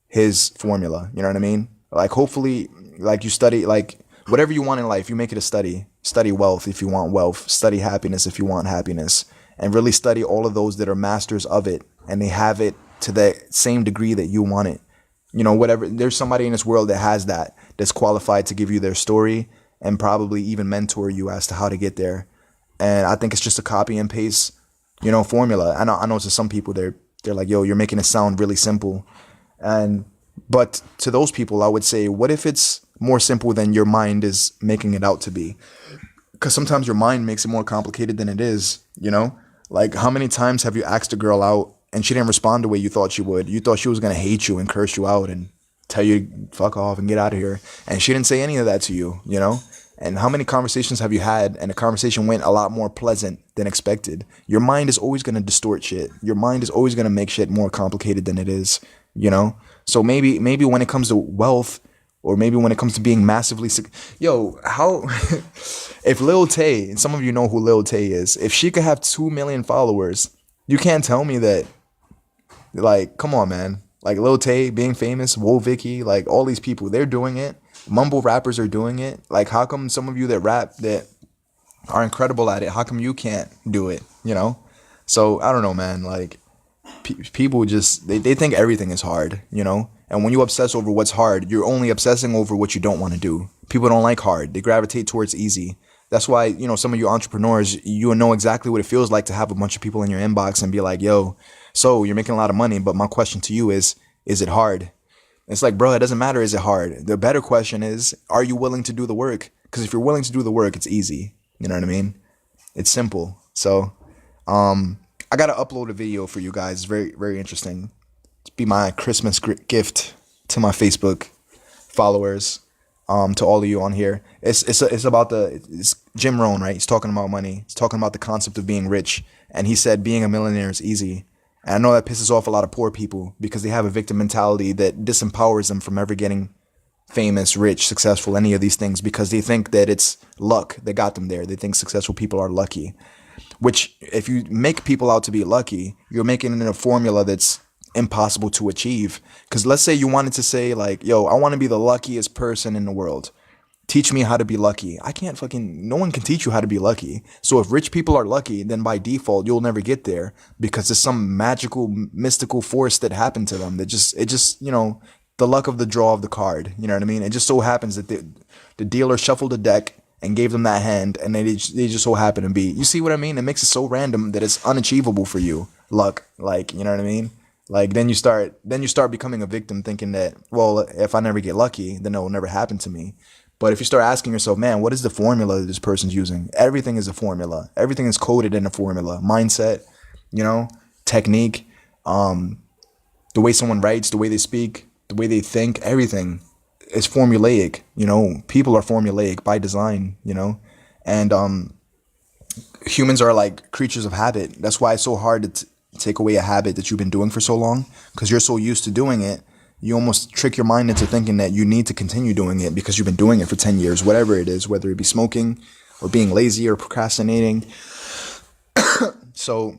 his formula, you know what I mean? Like, hopefully, like, you study, like, whatever you want in life, you make it a study. Study wealth if you want wealth. Study happiness if you want happiness. And really study all of those that are masters of it, and they have it to the same degree that you want it. You know, whatever. There's somebody in this world that has that, that's qualified to give you their story and probably even mentor you as to how to get there. And I think it's just a copy and paste, you know, formula. I know to some people they're like, yo, you're making it sound really simple. But to those people, I would say, what if it's more simple than your mind is making it out to be? Because sometimes your mind makes it more complicated than it is, you know? Like, how many times have you asked a girl out and she didn't respond the way you thought she would? You thought she was going to hate you and curse you out and tell you to fuck off and get out of here. And she didn't say any of that to you, you know? And how many conversations have you had and the conversation went a lot more pleasant than expected? Your mind is always going to distort shit. Your mind is always going to make shit more complicated than it is, you know? So maybe when it comes to wealth, or maybe when it comes to being massively sick, how, if Lil Tay, and some of you know who Lil Tay is, if she could have 2 million followers, you can't tell me that, like, come on, man. Like, Lil Tay being famous, Woah Vicky, like, all these people, they're doing it. Mumble rappers are doing it. Like, how come some of you that rap that are incredible at it, how come you can't do it, you know? So, I don't know, man. Like, people just, they think everything is hard, you know? And when you obsess over what's hard, you're only obsessing over what you don't want to do. People don't like hard. They gravitate towards easy. That's why, some of you entrepreneurs, you know exactly what it feels like to have a bunch of people in your inbox and be like, yo, so you're making a lot of money, but my question to you is it hard? It's like, bro, it doesn't matter. Is it hard? The better question is, are you willing to do the work? Because if you're willing to do the work, it's easy. You know what I mean? It's simple. So, I got to upload a video for you guys. It's very, very interesting. It's be my Christmas gift to my Facebook followers, to all of you on here. It's about it's Jim Rohn, right? He's talking about money. He's talking about the concept of being rich. And he said being a millionaire is easy. And I know that pisses off a lot of poor people because they have a victim mentality that disempowers them from ever getting famous, rich, successful, any of these things, because they think that it's luck that got them there. They think successful people are lucky, which if you make people out to be lucky, you're making it a formula that's impossible to achieve. Because let's say you wanted to say like, yo, I want to be the luckiest person in the world. Teach me how to be lucky. No one can teach you how to be lucky. So if rich people are lucky, then by default, you'll never get there because there's some magical, mystical force that happened to them. It just, the luck of the draw of the card. You know what I mean? It just so happens that the dealer shuffled a deck and gave them that hand, and they just so happen to be. You see what I mean? It makes it so random that it's unachievable for you. Luck, you know what I mean? Then you start becoming a victim, thinking that, well, if I never get lucky, then it will never happen to me. But if you start asking yourself, man, what is the formula that this person's using? Everything is a formula. Everything is coded in a formula. Mindset, technique, the way someone writes, the way they speak, the way they think, everything is formulaic. People are formulaic by design, and humans are like creatures of habit. That's why it's so hard to take away a habit that you've been doing for so long, because you're so used to doing it. You almost trick your mind into thinking that you need to continue doing it because you've been doing it for 10 years, whatever it is, whether it be smoking or being lazy or procrastinating. So,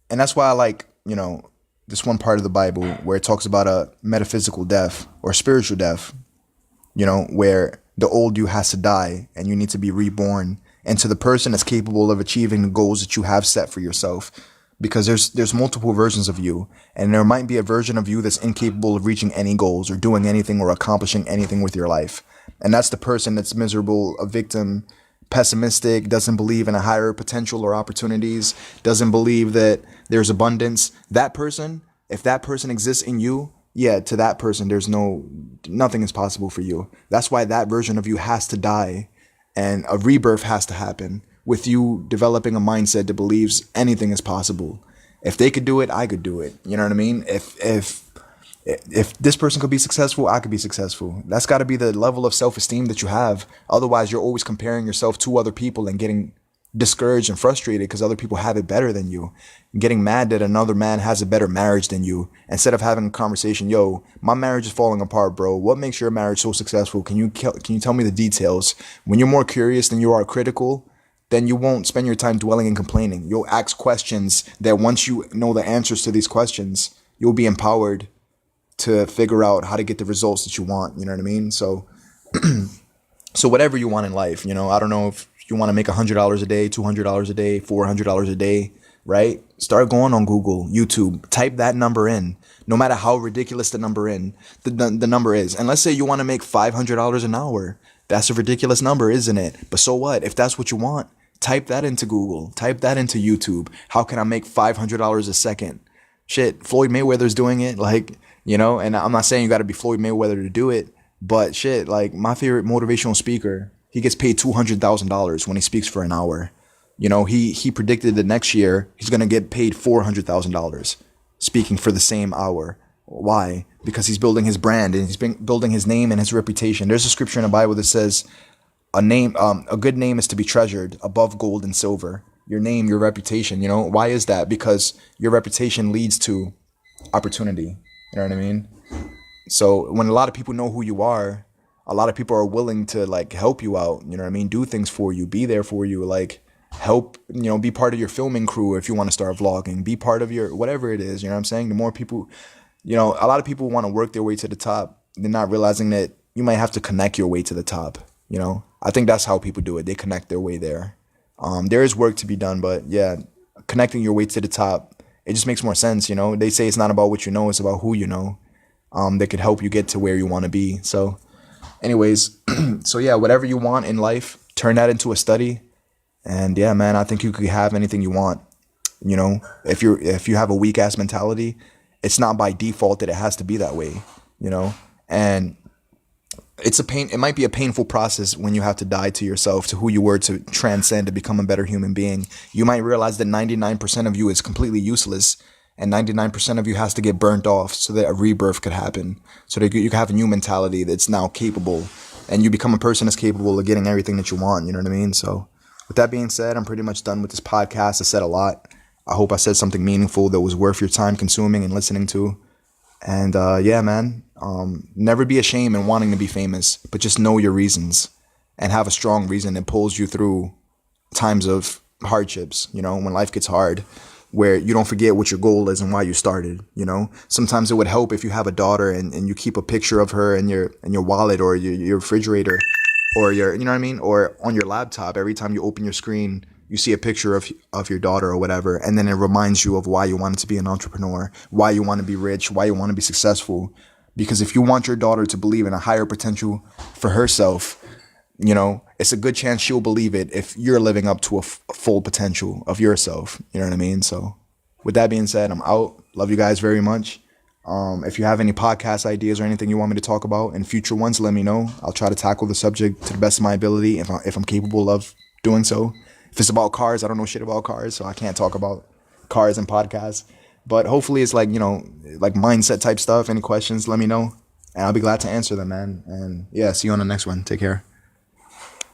and that's why I like, this one part of the Bible where it talks about a metaphysical death or spiritual death, where the old you has to die and you need to be reborn into the person that's capable of achieving the goals that you have set for yourself. Because there's multiple versions of you, and there might be a version of you that's incapable of reaching any goals or doing anything or accomplishing anything with your life. And that's the person that's miserable, a victim, pessimistic, doesn't believe in a higher potential or opportunities, doesn't believe that there's abundance. That person, if that person exists in you, yeah, to that person, nothing is possible for you. That's why that version of you has to die and a rebirth has to happen, with you developing a mindset that believes anything is possible. If they could do it, I could do it. You know what I mean? If this person could be successful, I could be successful. That's got to be the level of self-esteem that you have. Otherwise, you're always comparing yourself to other people and getting discouraged and frustrated because other people have it better than you. Getting mad that another man has a better marriage than you. Instead of having a conversation, yo, my marriage is falling apart, bro. What makes your marriage so successful? Can you tell me the details? When you're more curious than you are critical, then you won't spend your time dwelling and complaining. You'll ask questions that once you know the answers to these questions, you'll be empowered to figure out how to get the results that you want. You know what I mean? So, so whatever you want in life, I don't know if you want to make $100 a day, $200 a day, $400 a day, right? Start going on Google, YouTube, type that number in, no matter how ridiculous the number is. And let's say you want to make $500 an hour. That's a ridiculous number, isn't it? But so what? If that's what you want, type that into Google, type that into YouTube. How can I make $500 a second? Shit, Floyd Mayweather's doing it, and I'm not saying you got to be Floyd Mayweather to do it, but shit, my favorite motivational speaker, he gets paid $200,000 when he speaks for an hour. He predicted that next year he's going to get paid $400,000 speaking for the same hour. Why? Because he's building his brand and he's building his name and his reputation. There's a scripture in the Bible that says a good name is to be treasured above gold and silver. Your name, your reputation, why is that? Because your reputation leads to opportunity. You know what I mean? So when a lot of people know who you are, a lot of people are willing to help you out. You know what I mean? Do things for you, be there for you, help, be part of your filming crew if you want to start vlogging, be part of your, whatever it is, you know what I'm saying? The more people, a lot of people want to work their way to the top. They're not realizing that you might have to connect your way to the top. I think that's how people do it. They connect their way there. There is work to be done, but yeah, connecting your way to the top, it just makes more sense. They say it's not about what you know, it's about who you know, that could help you get to where you want to be. So anyways, so yeah, whatever you want in life, turn that into a study. And yeah, man, I think you could have anything you want. You know, if you have a weak ass mentality, it's not by default that it has to be that way. You know, and it's a pain. It might be a painful process when you have to die to yourself, to who you were, to transcend, to become a better human being. You might realize that 99% of you is completely useless, and 99% of you has to get burnt off so that a rebirth could happen, so that you can have a new mentality that's now capable, and you become a person that's capable of getting everything that you want. You know what I mean? So, with that being said, I'm pretty much done with this podcast. I said a lot. I hope I said something meaningful that was worth your time consuming and listening to. And yeah, man, never be ashamed in wanting to be famous, but just know your reasons and have a strong reason that pulls you through times of hardships, you know, when life gets hard, where you don't forget what your goal is and why you started, you know. Sometimes it would help if you have a daughter and you keep a picture of her in your wallet or your refrigerator or your, you know what I mean? Or on your laptop, every time you open your screen, you see a picture of your daughter or whatever, and then it reminds you of why you wanted to be an entrepreneur, why you want to be rich, why you want to be successful. Because if you want your daughter to believe in a higher potential for herself, you know, it's a good chance she'll believe it if you're living up to a full potential of yourself. You know what I mean? So with that being said, I'm out. Love you guys very much. If you have any podcast ideas or anything you want me to talk about in future ones, let me know. I'll try to tackle the subject to the best of my ability if I'm capable of doing so. If it's about cars, I don't know shit about cars, so I can't talk about cars and podcasts. But hopefully it's like, you know, like mindset type stuff. Any questions, let me know. And I'll be glad to answer them, man. And yeah, see you on the next one. Take care.